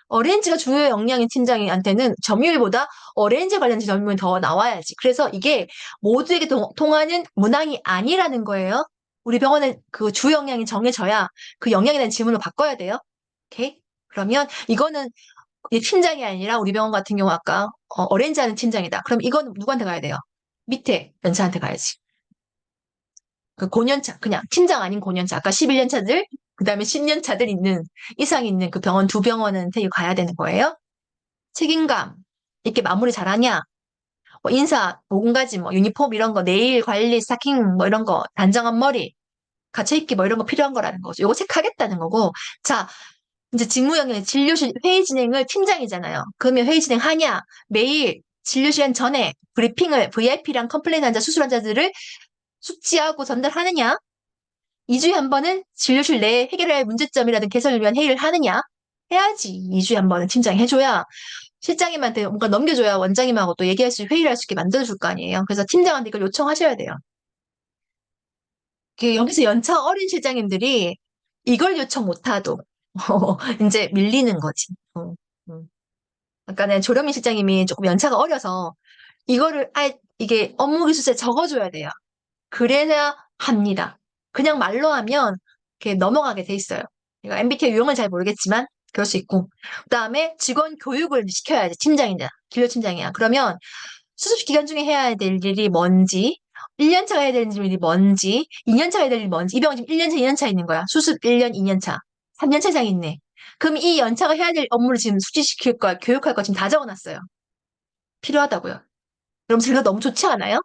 어레인지가 중요한 역량인 팀장한테는 점유율보다 어레인지 관련된 점유율이 더 나와야지. 그래서 이게 모두에게 통하는 문항이 아니라는 거예요. 우리 병원의 그 주 역량이 정해져야 그 역량에 대한 질문을 바꿔야 돼요. 오케이? 그러면 이거는 이 팀장이 아니라 우리 병원 같은 경우 아까 어레인지 하는 팀장이다. 그럼 이건 누구한테 가야 돼요? 밑에 연차한테 가야지. 그 고년차, 그냥 팀장 아닌 고년차. 아까 11년차들, 그 다음에 10년차들 이상 있는 그 병원 두 병원한테 가야 되는 거예요. 책임감, 이렇게 마무리 잘하냐? 뭐 인사, 모금가지, 뭐 유니폼 이런 거, 네일 관리, 스타킹 뭐 이런 거, 단정한 머리, 갇혀있기 뭐 이런 거 필요한 거라는 거죠. 요거 체크하겠다는 거고. 자, 이제 직무 영역의 진료실 회의 진행을 팀장이잖아요. 그러면 회의 진행하냐? 매일 진료 시간 전에 브리핑을 VIP랑 컴플레인 환자, 수술 환자들을 숙지하고 전달하느냐? 2주에 한 번은 진료실 내에 해결해야 할 문제점이라든 개선을 위한 회의를 하느냐? 해야지. 2주에 한 번은 팀장이 해줘야 실장님한테 뭔가 넘겨줘야 원장님하고 또 얘기할 수, 회의를 할 수 있게 만들어줄 거 아니에요. 그래서 팀장한테 이걸 요청하셔야 돼요. 여기서 연차 어린 실장님들이 이걸 요청 못하도 이제 밀리는 거지. 아까 내 조령민 실장님이 조금 연차가 어려서 이거를 이게 업무 기술서에 적어줘야 돼요. 그래야 합니다. 그냥 말로 하면 이렇게 넘어가게 돼 있어요. 내가 MBTI 유형을 잘 모르겠지만 그럴 수 있고. 그다음에 직원 교육을 시켜야지. 팀장이냐, 진료팀장이야. 그러면 수습 기간 중에 해야 될 일이 뭔지, 1년차가 해야 될 일이 뭔지, 2년차가 해야 될 일이 뭔지. 이 병원 지금 1년차, 2년차 있는 거야. 수습 1년, 2년차. 3년차장이 있네. 그럼 이 연차가 해야 될 업무를 지금 숙지시킬 거, 교육할 거 지금 다 적어놨어요. 필요하다고요. 그럼 제가 너무 좋지 않아요?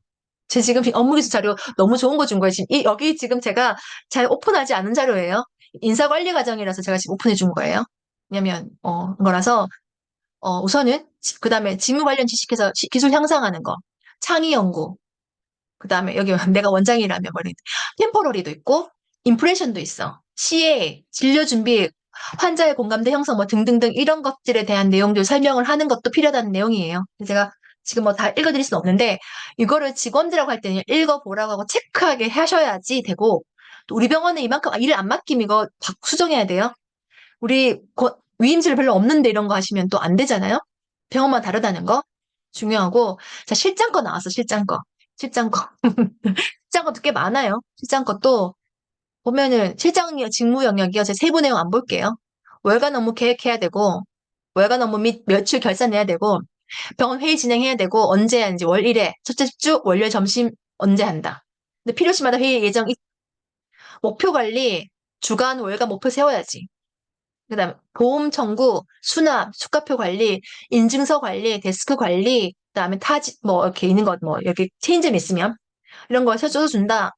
제 지금 업무 기술 자료 너무 좋은 거 준 거예요. 지금 여기 지금 제가 잘 오픈하지 않은 자료예요. 인사관리 과정이라서 제가 지금 오픈해 준 거예요. 왜냐면 거라서 우선은 그다음에 직무 관련 지식해서 기술 향상하는 거, 창의 연구, 그다음에 여기 내가 원장이라면 뭐 템포러리도 있고 인프레션도 있어. CA 진료 준비 환자의 공감대 형성 뭐 등등등 이런 것들에 대한 내용들 설명을 하는 것도 필요하다는 내용이에요. 제가 지금 뭐 다 읽어드릴 수는 없는데 이거를 직원들하고 할 때는 읽어보라고 하고 체크하게 하셔야지 되고 또 우리 병원에 이만큼 일을 안 맡기면 이거 수정해야 돼요. 우리 위임실 별로 없는데 이런 거 하시면 또 안 되잖아요. 병원마다 다르다는 거 중요하고 자 실장 거 나왔어 실장 거 실장 거 실장 것도 꽤 많아요. 실장 것도 보면은 실장 직무 영역이요. 제가 세부 내용 안 볼게요. 월간 업무 계획해야 되고 월간 업무 및 매출 결산해야 되고 병원 회의 진행해야 되고 언제 하는지 월 1회 첫째 주 월요일 점심 언제 한다. 근데 필요시마다 회의 예정 목표 관리 주간 월간 목표 세워야지. 그다음 보험 청구, 수납, 수가표 관리, 인증서 관리, 데스크 관리, 그다음에 타지 뭐 이렇게 있는 것 뭐 여기 체인점 있으면 이런 거 써준다.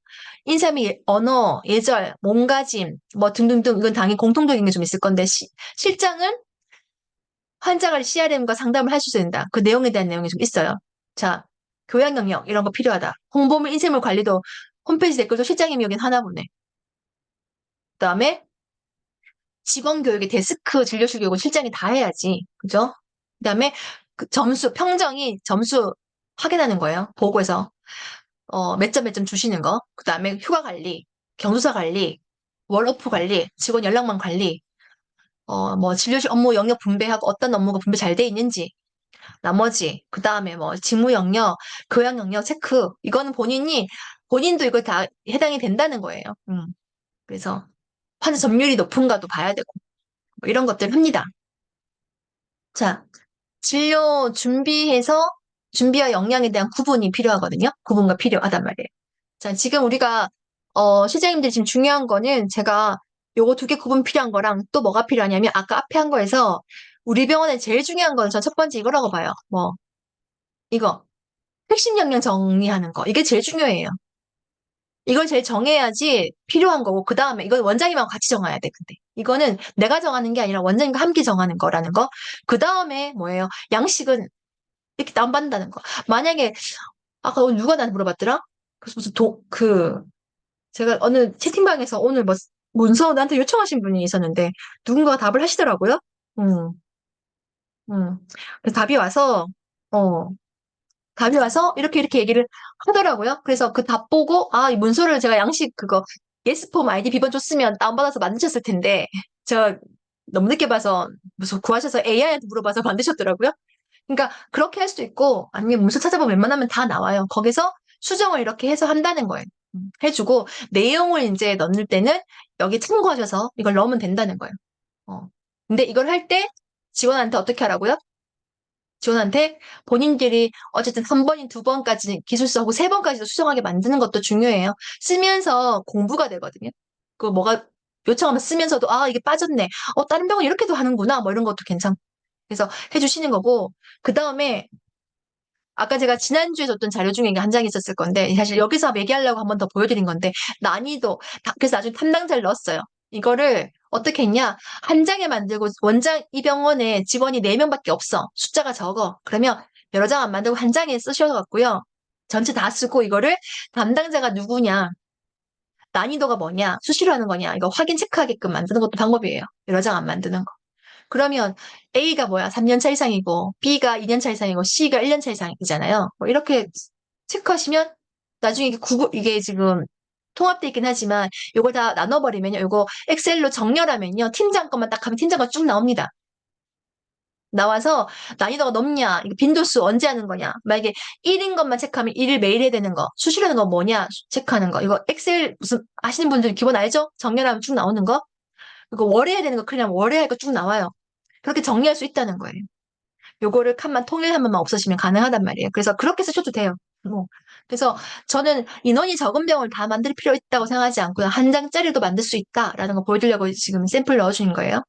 인사 및 언어, 예절, 몸가짐 뭐 등등등 이건 당연히 공통적인 게 좀 있을 건데 실장은 환자가 CRM과 상담을 할 수 있다. 그 내용에 대한 내용이 좀 있어요. 자, 교양 영역 이런 거 필요하다. 홍보 및 인쇄물 관리도 홈페이지 댓글도 실장님이 여긴 하나 보네. 그다음에 직원 교육의 데스크 진료실 교육은 실장이 다 해야지. 그죠? 그다음에 그 점수, 평정이 점수 확인하는 거예요. 보고에서. 몇 점 몇 점 주시는 거. 그다음에 휴가 관리, 경조사 관리, 월오프 관리, 직원 연락망 관리, 뭐 진료실 업무 영역 분배하고 어떤 업무가 분배 잘 돼 있는지. 나머지, 그다음에 뭐 직무 영역, 교양 영역 체크. 이거는 본인도 이거 다 해당이 된다는 거예요. 그래서 환자 점유율이 높은가도 봐야 되고. 뭐 이런 것들 합니다. 자, 진료 준비와 역량에 대한 구분이 필요하거든요. 구분가 필요하단 말이에요. 자, 지금 우리가, 실장님들이 지금 중요한 거는 제가 요거 두 개 구분 필요한 거랑 또 뭐가 필요하냐면 아까 앞에 한 거에서 우리 병원에 제일 중요한 건 전 첫 번째 이거라고 봐요. 뭐, 이거. 핵심 역량 정리하는 거. 이게 제일 중요해요. 이걸 제일 정해야지 필요한 거고, 그 다음에 이건 원장님하고 같이 정해야 돼, 근데. 이거는 내가 정하는 게 아니라 원장님과 함께 정하는 거라는 거. 그 다음에 뭐예요? 양식은 이렇게 다운받는다는 거. 만약에, 아까 오늘 누가 나한테 물어봤더라? 그래서 무슨 제가 어느 채팅방에서 오늘 뭐, 문서 나한테 요청하신 분이 있었는데, 누군가가 답을 하시더라고요? 음, 그래서 어, 답이 와서 이렇게 얘기를 하더라고요. 그래서 그 답 보고, 이 문서를 제가 양식 그거, 예스폼 아이디 비번 줬으면 다운받아서 만드셨을 텐데, 제가 너무 늦게 봐서, 무슨 구하셔서 AI한테 물어봐서 만드셨더라고요. 그러니까 그렇게 할 수도 있고, 아니면 문서 찾아보면 웬만하면 다 나와요. 거기서 수정을 이렇게 해서 한다는 거예요. 해주고, 내용을 이제 넣을 때는 여기 참고하셔서 이걸 넣으면 된다는 거예요. 근데 이걸 할 때 직원한테 어떻게 하라고요? 직원한테 본인들이 어쨌든 한 번인 두 번까지 기술서하고 세 번까지도 수정하게 만드는 것도 중요해요. 쓰면서 공부가 되거든요. 그 뭐가 요청하면 쓰면서도 이게 빠졌네. 다른 병원 이렇게도 하는구나. 뭐 이런 것도 괜찮고. 그래서 해주시는 거고 그 다음에 아까 제가 지난주에 줬던 자료 중에 한 장이 있었을 건데 사실 여기서 얘기하려고 한 번 더 보여드린 건데 난이도 그래서 나중에 담당자를 넣었어요. 이거를 어떻게 했냐? 한 장에 만들고 원장 이 병원에 직원이 4명밖에 없어. 숫자가 적어. 그러면 여러 장 안 만들고 한 장에 쓰셔갖고요. 전체 다 쓰고 이거를 담당자가 누구냐? 난이도가 뭐냐? 수시로 하는 거냐? 이거 확인 체크하게끔 만드는 것도 방법이에요. 여러 장 안 만드는 거. 그러면 A가 뭐야? 3년차 이상이고 B가 2년차 이상이고 C가 1년차 이상이잖아요. 뭐 이렇게 체크하시면 나중에 이게 지금 통합되어 있긴 하지만 이걸 다 나눠버리면요. 이거 엑셀로 정렬하면요. 팀장 것만 딱 하면 팀장 거 쭉 나옵니다. 나와서 난이도가 높냐, 이거 빈도수 언제 하는 거냐. 만약에 1인 것만 체크하면 1일 매일 해야 되는 거, 수시로 하는 거 뭐냐 체크하는 거. 이거 엑셀 무슨 아시는 분들 기본 알죠? 정렬하면 쭉 나오는 거. 이거 월에 해야 되는 거 그냥 월에 할 거 쭉 나와요. 그렇게 정리할 수 있다는 거예요. 요거를 칸만 통일 한 번만 없으시면 가능하단 말이에요. 그래서 그렇게 쓰셔도 돼요. 그래서 저는 인원이 적은 병을 다 만들 필요 있다고 생각하지 않고요. 한 장짜리도 만들 수 있다라는 거 보여드리려고 지금 샘플 넣어주는 거예요.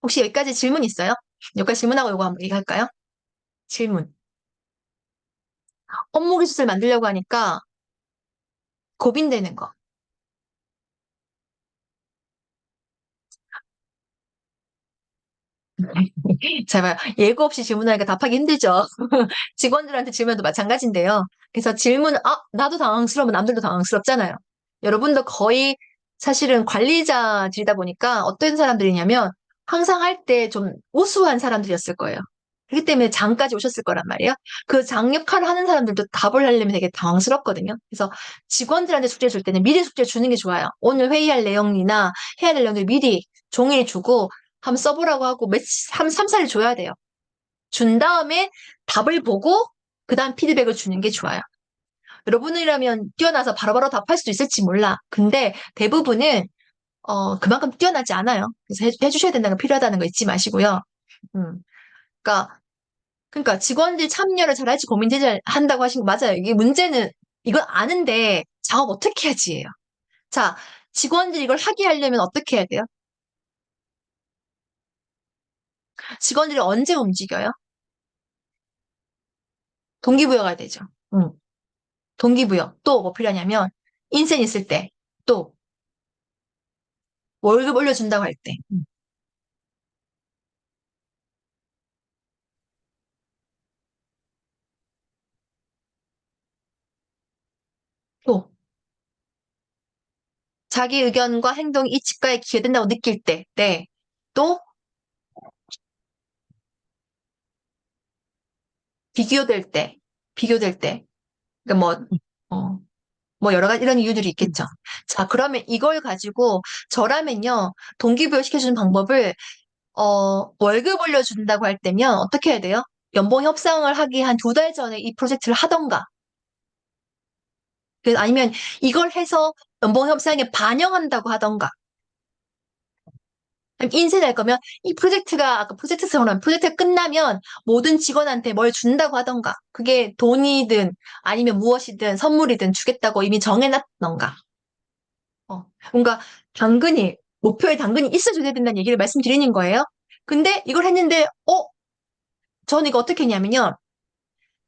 혹시 여기까지 질문 있어요? 여기까지 질문하고 요거 한번 얘기할까요? 질문. 업무 기술을 만들려고 하니까 고민되는 거. 제발 예고 없이 질문하니까 답하기 힘들죠. 직원들한테 질문도 마찬가지인데요. 그래서 질문, 나도 당황스러우면 남들도 당황스럽잖아요. 여러분도 거의 사실은 관리자들이다 보니까 어떤 사람들이냐면 항상 할 때 좀 우수한 사람들이었을 거예요. 그렇기 때문에 장까지 오셨을 거란 말이에요. 그 장 역할을 하는 사람들도 답을 하려면 되게 당황스럽거든요. 그래서 직원들한테 숙제 줄 때는 미리 숙제 주는 게 좋아요. 오늘 회의할 내용이나 해야 될 내용들 미리 종이에 주고 한번 써보라고 하고 한 3, 4일 줘야 돼요. 준 다음에 답을 보고 그 다음 피드백을 주는 게 좋아요. 여러분이라면 뛰어나서 바로바로 답할 수도 있을지 몰라. 근데 대부분은 그만큼 뛰어나지 않아요. 그래서 해주셔야 된다는 거 필요하다는 거 잊지 마시고요. 음. 그러니까 직원들이 참여를 잘할지 고민되지 한다고 하신 거 맞아요. 이게 문제는 이건 아는데 작업 어떻게 하지예요. 자, 직원들이 이걸 하게 하려면 어떻게 해야 돼요? 직원들이 언제 움직여요? 동기부여가 되죠. 동기부여. 또 뭐 필요하냐면 인센 있을 때, 또 월급 올려준다고 할 때. 또 자기 의견과 행동이 이 직과에 기여된다고 느낄 때, 네. 또 비교될 때, 비교될 때. 그러니까 뭐 여러 가지 이런 이유들이 있겠죠. 자, 그러면 이걸 가지고 저라면요, 동기부여 시켜주는 방법을 월급 올려준다고 할 때면 어떻게 해야 돼요? 연봉 협상을 하기 한 2달 전에 이 프로젝트를 하던가. 아니면 이걸 해서 연봉 협상에 반영한다고 하던가. 인쇄될 거면 이 프로젝트가 아까 프로젝트성으로 하면 프로젝트가 끝나면 모든 직원한테 뭘 준다고 하던가. 그게 돈이든 아니면 무엇이든 선물이든 주겠다고 이미 정해놨던가. 뭔가 목표에 당근이 있어줘야 된다는 얘기를 말씀드리는 거예요. 근데 이걸 했는데, 저는 이거 어떻게 했냐면요.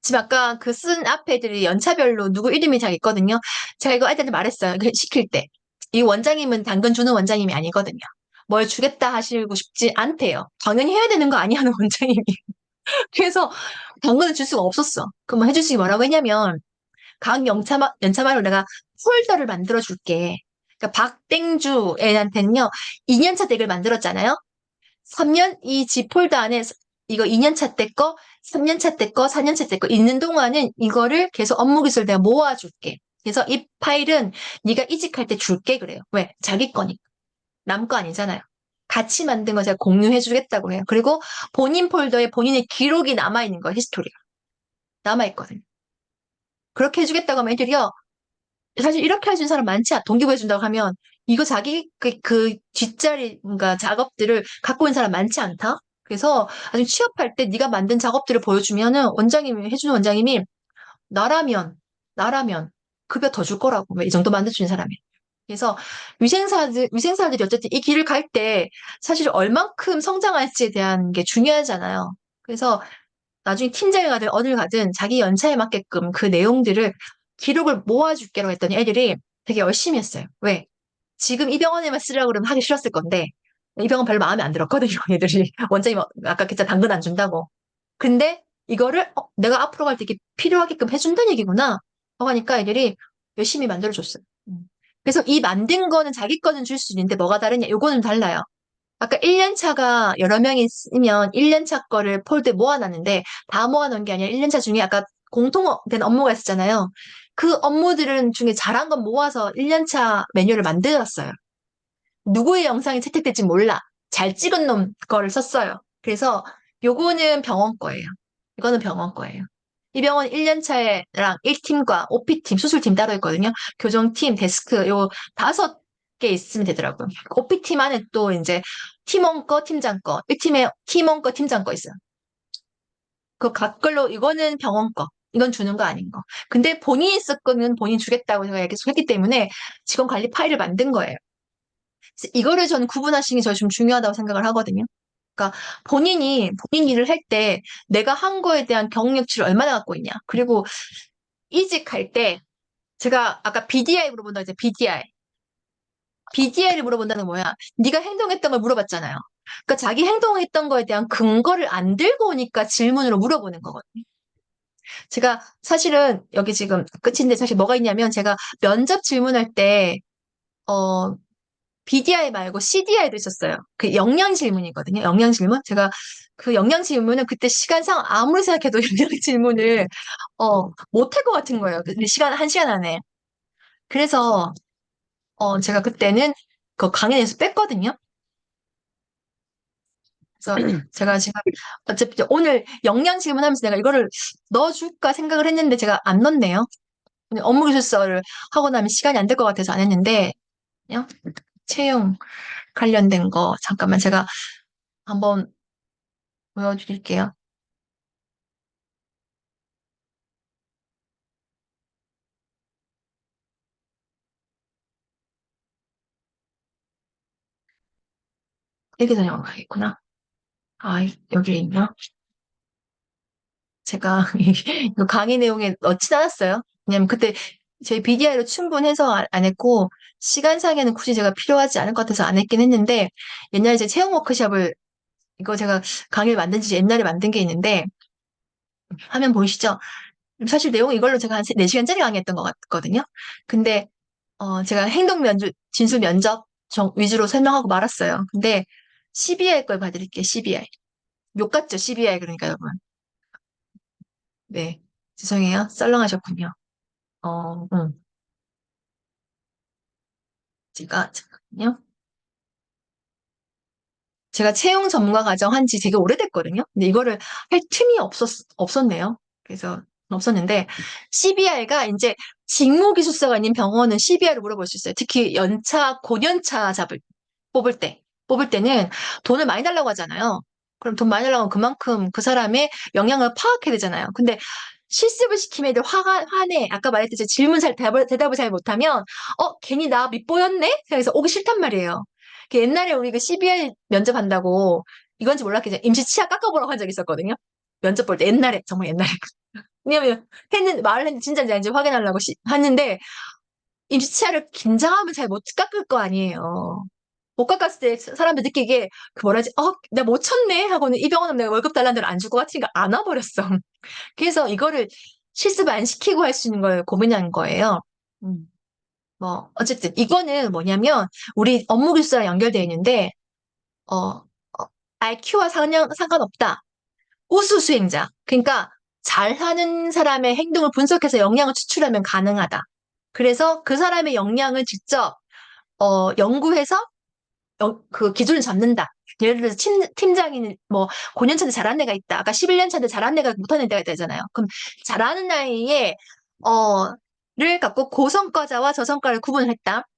지금 아까 그 쓴 앞에들이 연차별로 누구 이름이 다 있거든요. 제가 이거 애들한테 말했어요. 시킬 때. 이 원장님은 당근 주는 원장님이 아니거든요. 뭘 주겠다 하시고 싶지 않대요. 당연히 해야 되는 거 아니야 하는 원장님이. 그래서 당근을 줄 수가 없었어. 그럼 해주시기 뭐라고 했냐면, 각 연차마로 내가 폴더를 만들어 줄게. 그러니까 박땡주 애한테는요, 2년차 덱을 만들었잖아요. 3년, 이 지 폴더 안에 이거 2년차 때 거, 3년차 때 거, 4년차 때 거 있는 동안은 이거를 계속 업무 기술 내가 모아줄게. 그래서 이 파일은 네가 이직할 때 줄게 그래요. 왜? 자기 거니까. 남 거 아니잖아요. 같이 만든 거 제가 공유해주겠다고 해요. 그리고 본인 폴더에 본인의 기록이 남아있는 거예요. 히스토리가. 남아있거든요. 그렇게 해주겠다고 하면 애들이요. 사실 이렇게 해준 사람 많지 않아. 동기부여준다고 하면 이거 자기 그 뒷자리 뭔가 작업들을 갖고 있는 사람 많지 않다. 그래서 나중에 취업할 때 네가 만든 작업들을 보여주면은 해주는 원장님이 나라면 급여 더 줄 거라고. 이 정도 만들어주는 사람이. 그래서 위생사들이 어쨌든 이 길을 갈 때 사실 얼만큼 성장할지에 대한 게 중요하잖아요. 그래서 나중에 팀장이 가든 어딜 가든 자기 연차에 맞게끔 그 내용들을 기록을 모아줄게라고 했더니 애들이 되게 열심히 했어요. 왜? 지금 이 병원에만 쓰려고 그러면 하기 싫었을 건데 이 병원 별로 마음에 안 들었거든요. 애들이 원장님 아까 그랬잖아 당근 안 준다고. 근데 이거를 내가 앞으로 갈 때 이게 필요하게끔 해준다는 얘기구나 하니까 애들이 열심히 만들어줬어요. 그래서 이 만든 거는 자기 거는 줄 수 있는데 뭐가 다르냐? 요거는 달라요. 아까 1년 차가 여러 명이 있으면 1년 차 거를 폴드에 모아놨는데 다 모아놓은 게 아니라 1년 차 중에 아까 공통된 업무가 있었잖아요. 그 업무들은 중에 잘한 건 모아서 1년 차 매뉴얼을 만들었어요. 누구의 영상이 채택될지 몰라. 잘 찍은 놈 거를 썼어요. 그래서 요거는 병원 거예요. 이거는 병원 거예요. 이 병원 1년 차랑 1팀과 OP팀, 수술팀 따로 있거든요. 교정팀, 데스크 요 5개 있으면 되더라고요. OP팀 안에 또 이제 팀원 거, 팀장 거, 1팀에 팀원 거, 팀장 거 있어요. 그 각글로 이거는 병원 거, 이건 주는 거 아닌 거. 근데 본인이 쓸 거는 본인 주겠다고 제가 계속 했기 때문에 직원 관리 파일을 만든 거예요. 이거를 저는 구분하시는 게 저는 좀 중요하다고 생각을 하거든요. 그러니까 본인 일을 할 때 내가 한 거에 대한 경력치를 얼마나 갖고 있냐. 그리고 이직할 때 제가 아까 BDI 물어본다고 했잖아요. BDI. BDI를 물어본다는 건 뭐야? 네가 행동했던 걸 물어봤잖아요. 그러니까 자기 행동했던 거에 대한 근거를 안 들고 오니까 질문으로 물어보는 거거든요. 제가 사실은 여기 지금 끝인데 사실 뭐가 있냐면 제가 면접 질문할 때 BDI 말고 CDI도 있었어요. 그 영양 질문이거든요. 영양 질문. 제가 그 영양 질문은 그때 시간상 아무리 생각해도 영양 질문을 못할 것 같은 거예요. 근데 한 시간 안에. 그래서 제가 그때는 그 강연에서 뺐거든요. 그래서 제가 지금 어차피 오늘 영양 질문하면서 내가 이거를 넣어줄까 생각을 했는데 제가 안 넣었네요. 업무 기술서를 하고 나면 시간이 안 될 것 같아서 안 했는데 그냥 채용 관련된 거 잠깐만 제가 한번 보여드릴게요. 여기서 영어가 있구나. 아, 여기 있나? 제가 이거 강의 내용에 넣진 않았어요. 왜냐면 그때 제 BDI로 충분해서 안 했고 시간상에는 굳이 제가 필요하지 않을 것 같아서 안 했긴 했는데 옛날에 제 채용 워크숍을 이거 제가 강의를 만든 지 옛날에 만든 게 있는데 화면 보이시죠? 사실 내용 이걸로 제가 한 4시간짜리 강의했던 것 같거든요. 근데 제가 진술 면접 위주로 설명하고 말았어요. 근데 CBI 걸 봐드릴게요. CBI. 욕 같죠? CBI 그러니까 여러분. 네. 죄송해요. 썰렁하셨군요. 응. 잠깐만요. 제가 채용 전문가 과정 한 지 되게 오래됐거든요. 근데 이거를 할 틈이 없었네요. 그래서 없었는데 CBR가 이제 직무기술서가 있는 병원은 CBR을 물어볼 수 있어요. 특히 고년차 뽑을 때는 돈을 많이 달라고 하잖아요. 그럼 돈 많이 달라고 하면 그만큼 그 사람의 영향을 파악해야 되잖아요. 근데 실습을 시키면 애들 화내. 아까 말했듯이 대답을 잘 못하면, 괜히 나 밉보였네? 그래서 오기 싫단 말이에요. 옛날에 우리 그 CBR 면접한다고 이건지 몰랐겠지만 임시 치아 깎아보라고 한 적 있었거든요. 면접 볼 때 옛날에, 정말 옛날에. 왜냐면 말을 했는데 진짜인지 아닌지 확인하려고 했는데 임시 치아를 긴장하면 잘 못 깎을 거 아니에요. 못 깎았을 때 사람들 느끼기에 그 뭐라지, 내가 못 쳤네 하고는 이 병원은 내가 월급 달라는 대로 안 줄 것 같으니까 안 와버렸어. 그래서 이거를 실습 안 시키고 할 수 있는 걸 고민한 거예요. 어쨌든 이거는 뭐냐면 우리 업무 기술서랑 연결되어 있는데 IQ와 상관없다. 우수 수행자. 그러니까 잘하는 사람의 행동을 분석해서 역량을 추출하면 가능하다. 그래서 그 사람의 역량을 직접 연구해서 그 기준을 잡는다. 예를 들어서 팀장인 고년차인데 잘하는 애가 있다. 아까 11년차인데 잘하는 애가 못하는 애가 있다잖아요. 그럼 잘하는 아이의 를 갖고 고성과자와 저성과를 구분을 했다.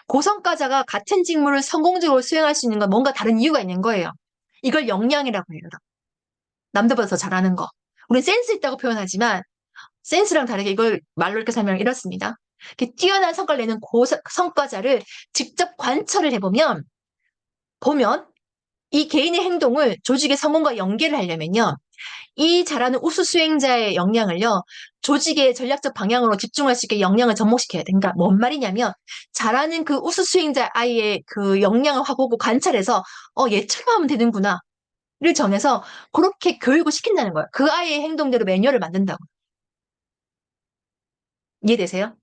고성과자가 같은 직무를 성공적으로 수행할 수 있는 건 뭔가 다른 이유가 있는 거예요. 이걸 역량이라고 해요. 남들보다 더 잘하는 거. 우리 센스 있다고 표현하지만 센스랑 다르게 이걸 말로 이렇게 설명을 이렇습니다. 이렇게 뛰어난 성과를 내는 고성과자를 직접 관찰을 해보면 이 개인의 행동을 조직의 성공과 연계를 하려면요. 이 잘하는 우수 수행자의 역량을요, 조직의 전략적 방향으로 집중할 수 있게 역량을 접목시켜야 돼. 그러니까 뭔 말이냐면, 잘하는 그 우수 수행자 아이의 그 역량을 보고 관찰해서, 얘처럼 하면 되는구나. 를 정해서 그렇게 교육을 시킨다는 거예요. 그 아이의 행동대로 매뉴얼을 만든다고. 이해되세요?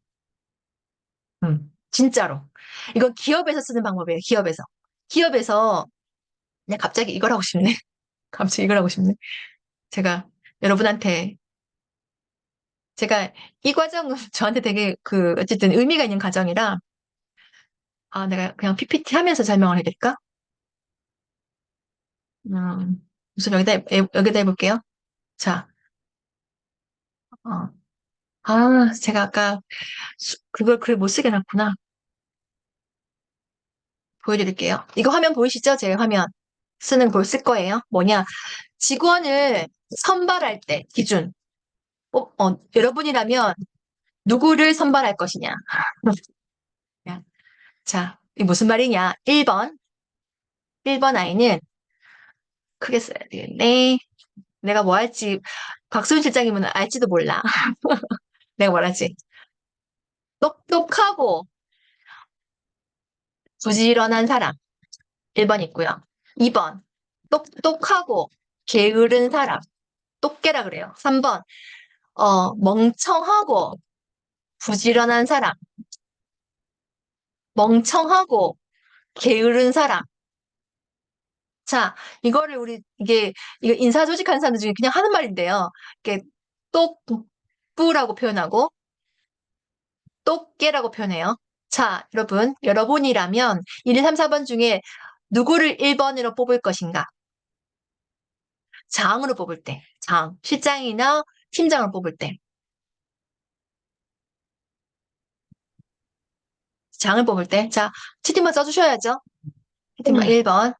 진짜로. 이건 기업에서 쓰는 방법이에요, 기업에서. 기업에서, 그냥 갑자기 이걸 하고 싶네. 갑자기 이걸 하고 싶네. 제가 여러분한테 제가 이 과정은 저한테 되게 어쨌든 의미가 있는 과정이라, 내가 그냥 PPT 하면서 설명을 해드릴까? 우선 여기다 해볼게요. 자, 제가 아까 그걸 글 못 쓰게 해놨구나. 보여드릴게요. 이거 화면 보이시죠? 제 화면. 쓰는 걸 쓸 거예요. 뭐냐? 직원을 선발할 때 기준. 여러분이라면 누구를 선발할 것이냐? 자, 이 무슨 말이냐? 1번 아이는 크게 써야 되겠네. 내가 뭐 할지 박수훈 실장님은 알지도 몰라. 내가 뭘 할지. 똑똑하고 부지런한 사람 1번 있고요. 2번 똑똑하고 게으른 사람 똑개라 그래요. 3번 멍청하고 부지런한 사람 멍청하고 게으른 사람. 자, 이거를 이거 인사조직하는 사람들 중에 그냥 하는 말인데요. 이렇게 똑부라고 표현하고, 똑깨라고 표현해요. 자, 여러분이라면 1, 2, 3, 4번 중에 누구를 1번으로 뽑을 것인가? 장으로 뽑을 때, 실장이나 팀장을 뽑을 때. 장을 뽑을 때. 자, 치팅만 써주셔야죠. 치팅만 1번.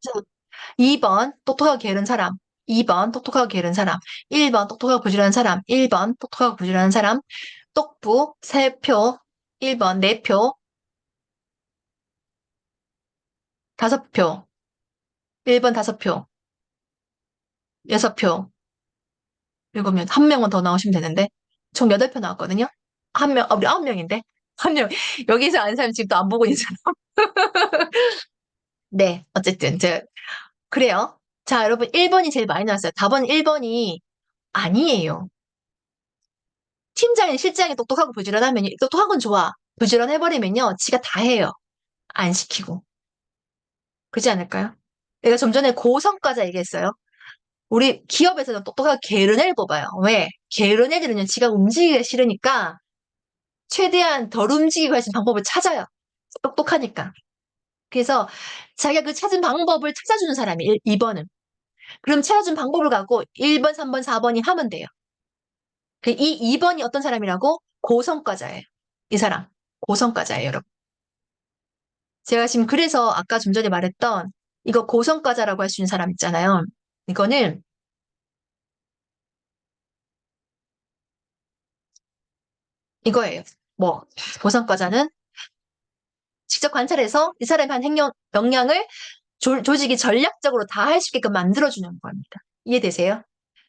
2번, 똑똑하고 게으른 사람. 2번, 똑똑하고 게으른 사람. 1번, 똑똑하고 부지런한 사람. 1번, 똑똑하고 부지런한 사람. 똑부, 3표. 1번, 4표. 5표. 1번 5표. 6표. 7명. 한 명은 더 나오시면 되는데. 총 8표 나왔거든요. 우리 9명인데. 한 명. 여기서 아는 사람이 지금 또 안 보고 있는 사람. 네, 어쨌든, 그래요. 자, 여러분, 1번이 제일 많이 나왔어요. 답은 1번이 아니에요. 팀장이 실장이 똑똑하고 부지런하면, 똑똑한 건 좋아. 부지런해버리면요, 지가 다 해요. 안 시키고. 그렇지 않을까요? 내가 좀 전에 고성과자 얘기했어요. 우리 기업에서는 똑똑하게 게으른 애를 뽑아요. 왜? 게으른 애들은요, 지가 움직이기가 싫으니까, 최대한 덜 움직이고 할 수 있는 방법을 찾아요. 똑똑하니까. 그래서 자기가 그 찾은 방법을 찾아주는 사람이 2번은. 그럼 찾아준 방법을 갖고 1번, 3번, 4번이 하면 돼요. 이 2번이 어떤 사람이라고? 고성과자예요. 이 사람. 고성과자예요, 여러분. 제가 지금 그래서 아까 좀 전에 말했던 이거 고성과자라고 할 수 있는 사람 있잖아요. 이거는 이거예요. 고성과자는 직접 관찰해서 이 사람이 한 역량을 조직이 전략적으로 다 할 수 있게끔 만들어주는 겁니다. 이해되세요?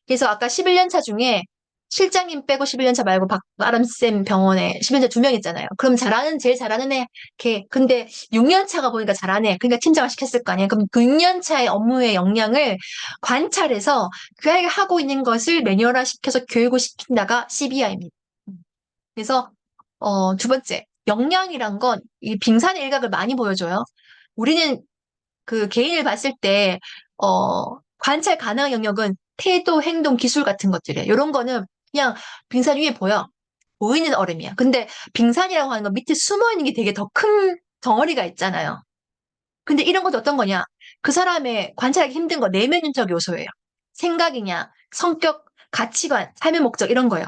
그래서 아까 11년 차 중에 실장님 빼고 11년 차 말고 박아람쌤 병원에 11년 차 2명 있잖아요. 그럼 제일 잘하는 애, 걔. 근데 6년 차가 보니까 잘하네. 그러니까 팀장을 시켰을 거 아니에요. 그럼 그 6년 차의 업무의 역량을 관찰해서 그 아이가 하고 있는 것을 매뉴얼화 시켜서 교육을 시킨다가 CBI입니다. 그래서, 두 번째, 역량이란 건 이 빙산의 일각을 많이 보여줘요. 우리는 그 개인을 봤을 때, 관찰 가능한 영역은 태도, 행동, 기술 같은 것들이에요. 이런 거는 그냥 빙산 위에 보이는 얼음이야. 근데 빙산이라고 하는 건 밑에 숨어 있는 게 되게 더 큰 덩어리가 있잖아요. 근데 이런 것도 어떤 거냐? 그 사람의 관찰하기 힘든 거 내면적 요소예요. 생각이냐, 성격, 가치관, 삶의 목적 이런 거예요.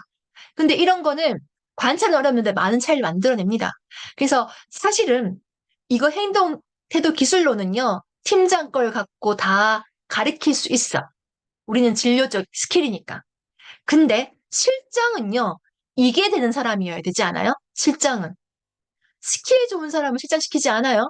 근데 이런 거는 관찰은 어렵는데 많은 차이를 만들어냅니다. 그래서 사실은 이거 행동, 태도, 기술로는요, 팀장 걸 갖고 다 가르칠 수 있어. 우리는 진료적 스킬이니까. 근데 실장은요, 이게 되는 사람이어야 되지 않아요? 실장은. 스킬이 좋은 사람은 실장시키지 않아요?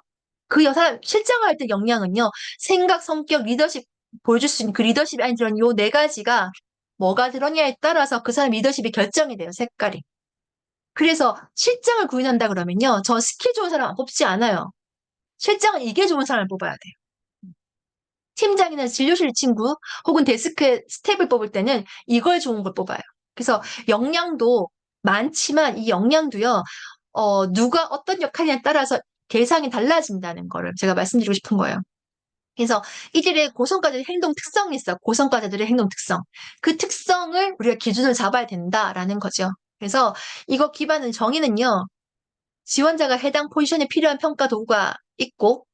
실장을 할 때 역량은요, 생각, 성격, 리더십 보여줄 수 있는 그 리더십이 아닌 요 4가지가 뭐가 들었냐에 따라서 그 사람 리더십이 결정이 돼요, 색깔이. 그래서 실장을 구인한다 그러면요, 저 스킬 좋은 사람 뽑지 않아요. 실장은 이게 좋은 사람을 뽑아야 돼요. 팀장이나 진료실 친구 혹은 데스크 스텝을 뽑을 때는 이걸 좋은 걸 뽑아요. 그래서 역량도 많지만 이 역량도요, 누가 어떤 역할이냐에 따라서 대상이 달라진다는 거를 제가 말씀드리고 싶은 거예요. 그래서 이들의 고성과자들의 행동 특성이 있어. 고성과자들의 행동 특성. 그 특성을 우리가 기준을 잡아야 된다라는 거죠. 그래서 이거 기반은 정의는요, 지원자가 해당 포지션에 필요한 평가 도구가 있고,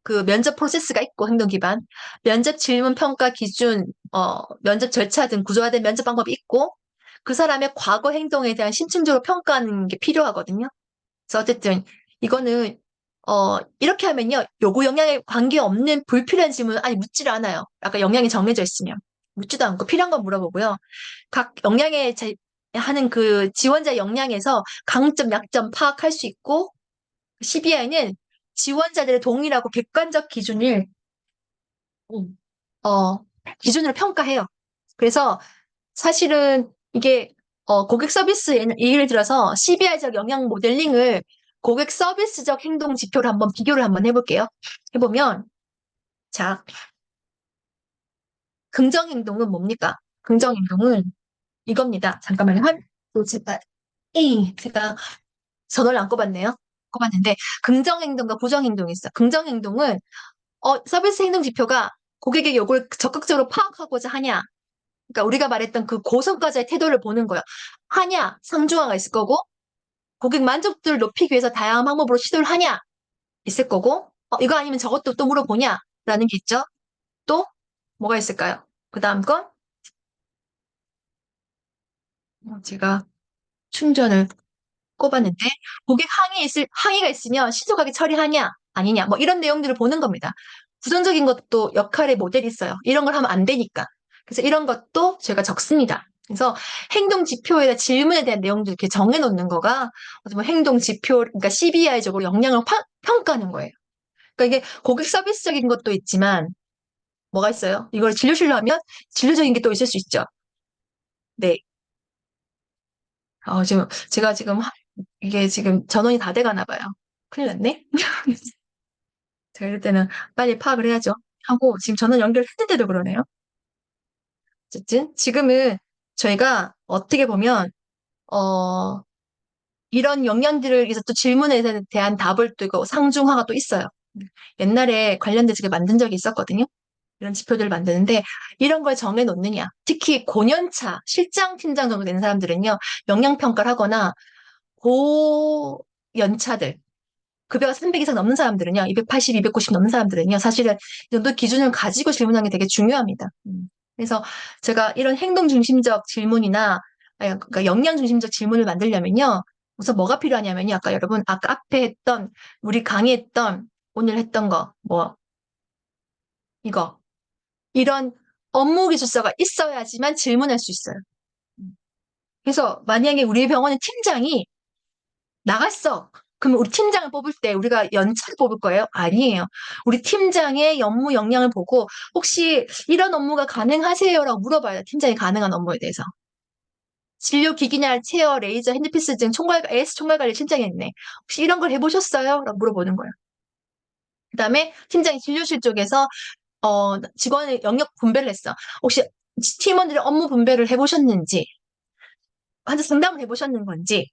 그 면접 프로세스가 있고, 행동 기반. 면접 질문 평가 기준, 면접 절차 등 구조화된 면접 방법이 있고, 그 사람의 과거 행동에 대한 심층적으로 평가하는 게 필요하거든요. 그래서 어쨌든 이거는 이렇게 하면요, 요구 역량에 관계없는 불필요한 질문은 아니 묻지를 않아요. 아까 역량이 정해져 있으면 묻지도 않고 필요한 건 물어보고요. 각 역량에 하는 그 지원자 역량에서 강점, 약점 파악할 수 있고, CBI는 지원자들의 동일하고 객관적 기준을 기준으로 평가해요. 그래서 사실은 이게 고객 서비스 예를 들어서 CBI적 역량 모델링을 고객 서비스적 행동 지표를 비교를 한번 해볼게요. 해보면, 자, 긍정 행동은 뭡니까? 긍정 행동은 이겁니다. 잠깐만요. 제가 전화를 안 꼽았네요. 꼽았는데 긍정행동과 부정행동이 있어. 긍정행동은 서비스 행동 지표가 고객에게 이걸 적극적으로 파악하고자 하냐. 그러니까 우리가 말했던 그 고성과자의 태도를 보는 거야. 하냐, 상중하가 있을 거고, 고객 만족도를 높이기 위해서 다양한 방법으로 시도를 하냐, 있을 거고, 이거 아니면 저것도 또 물어보냐, 라는 게 있죠. 또, 뭐가 있을까요? 그 다음 건, 제가 충전을 꼽았는데, 고객 항의가 있으면 신속하게 처리하냐, 아니냐, 뭐 이런 내용들을 보는 겁니다. 부정적인 것도 역할의 모델이 있어요. 이런 걸 하면 안 되니까. 그래서 이런 것도 제가 적습니다. 그래서 행동 지표에다 질문에 대한 내용들 이렇게 정해놓는 거가 어떻게 보면 행동 지표, 그러니까 CBI적으로 역량을 평가하는 거예요. 그러니까 이게 고객 서비스적인 것도 있지만 뭐가 있어요? 이걸 진료실로 하면 진료적인 게 또 있을 수 있죠. 네. 제가 지금 이게 지금 전원이 다 돼가나 봐요. 큰일 났네. 제가 이럴 때는 빨리 파악을 해야죠. 하고 지금 전원 연결했는데도 그러네요. 어쨌든 지금은 저희가 어떻게 보면 이런 역량들을 위해서 또 질문에 대한 답을 또 이거 상중하가 또 있어요. 옛날에 관련된 책을 만든 적이 있었거든요. 이런 지표들을 만드는데 이런 걸 정해놓느냐. 특히 고년차 실장 팀장 정도 되는 사람들은요. 역량평가를 하거나 고연차들 급여가 300 이상 넘는 사람들은요. 280, 290 넘는 사람들은요. 사실은 이 정도 기준을 가지고 질문하는 게 되게 중요합니다. 그래서 제가 이런 행동 중심적 질문이나 그러니까 역량 중심적 질문을 만들려면요. 우선 뭐가 필요하냐면요. 여러분 아까 앞에 했던 우리 강의했던 오늘 했던 거 이거 이런 업무 기술서가 있어야지만 질문할 수 있어요. 그래서 만약에 우리 병원의 팀장이 나갔어. 그러면 우리 팀장을 뽑을 때 우리가 연차를 뽑을 거예요? 아니에요. 우리 팀장의 업무 역량을 보고 혹시 이런 업무가 가능하세요? 라고 물어봐요. 팀장이 가능한 업무에 대해서. 진료기기냐, 체어, 레이저, 핸드피스 등 AS 총괄관리 팀장이었네. 혹시 이런 걸 해보셨어요? 라고 물어보는 거예요. 그 다음에 팀장이 진료실 쪽에서 직원의 영역 분배를 했어. 혹시 팀원들의 업무 분배를 해보셨는지, 환자 상담을 해보셨는 건지,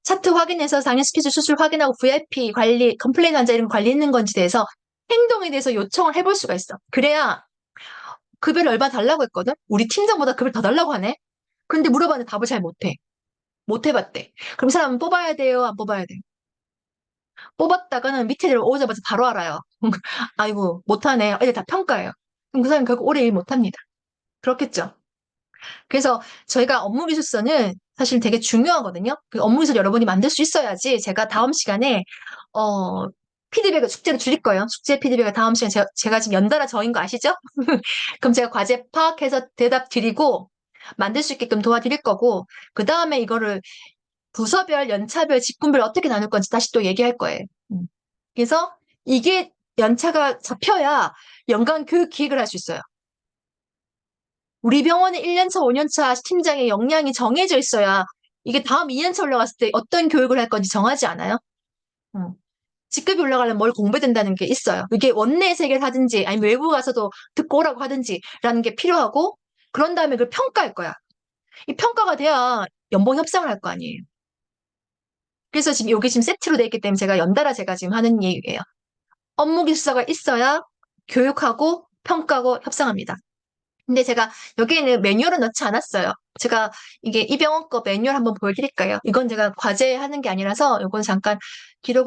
차트 확인해서 당일 스케줄 수술 확인하고 VIP 관리, 컴플레인 환자 이름 관리했는 건지 대해서 행동에 대해서 요청을 해볼 수가 있어. 그래야 급여를 얼마 달라고 했거든? 우리 팀장보다 급여를 더 달라고 하네? 근데 물어봤는데 답을 잘 못해. 못 해봤대. 그럼 이 사람은 뽑아야 돼요? 안 뽑아야 돼요? 뽑았다가는 밑에 내려오자마자 바로 알아요. 아이고, 못하네. 애들 다 평가해요. 그럼 그 사람은 결국 오래 일 못합니다. 그렇겠죠? 그래서 저희가 업무기술서는 사실 되게 중요하거든요. 그 업무기술 여러분이 만들 수 있어야지 제가 다음 시간에 피드백을 숙제로 줄일 거예요. 숙제 피드백을 다음 시간에 제가 지금 연달아 저인 거 아시죠? 그럼 제가 과제 파악해서 대답 드리고 만들 수 있게끔 도와드릴 거고 그 다음에 이거를 부서별, 연차별, 직군별 어떻게 나눌 건지 다시 또 얘기할 거예요. 그래서 이게 연차가 잡혀야 연간 교육 기획을 할 수 있어요. 우리 병원의 1년차, 5년차 팀장의 역량이 정해져 있어야 이게 다음 2년차 올라갔을 때 어떤 교육을 할 건지 정하지 않아요? 직급이 올라가려면 뭘 공부해야 된다는 게 있어요. 이게 원내 세계를 하든지 아니면 외부 가서도 듣고 오라고 하든지 라는 게 필요하고 그런 다음에 그걸 평가할 거야. 이 평가가 돼야 연봉 협상을 할 거 아니에요. 그래서 지금 이게 지금 세트로 돼 있기 때문에 제가 연달아 제가 지금 하는 얘기예요. 업무 기술서가 있어야 교육하고 평가하고 협상합니다. 근데 제가 여기에는 매뉴얼은 넣지 않았어요. 제가 이게 이 병원 거 매뉴얼 한번 보여드릴까요? 이건 제가 과제하는 게 아니라서 이건 잠깐 기록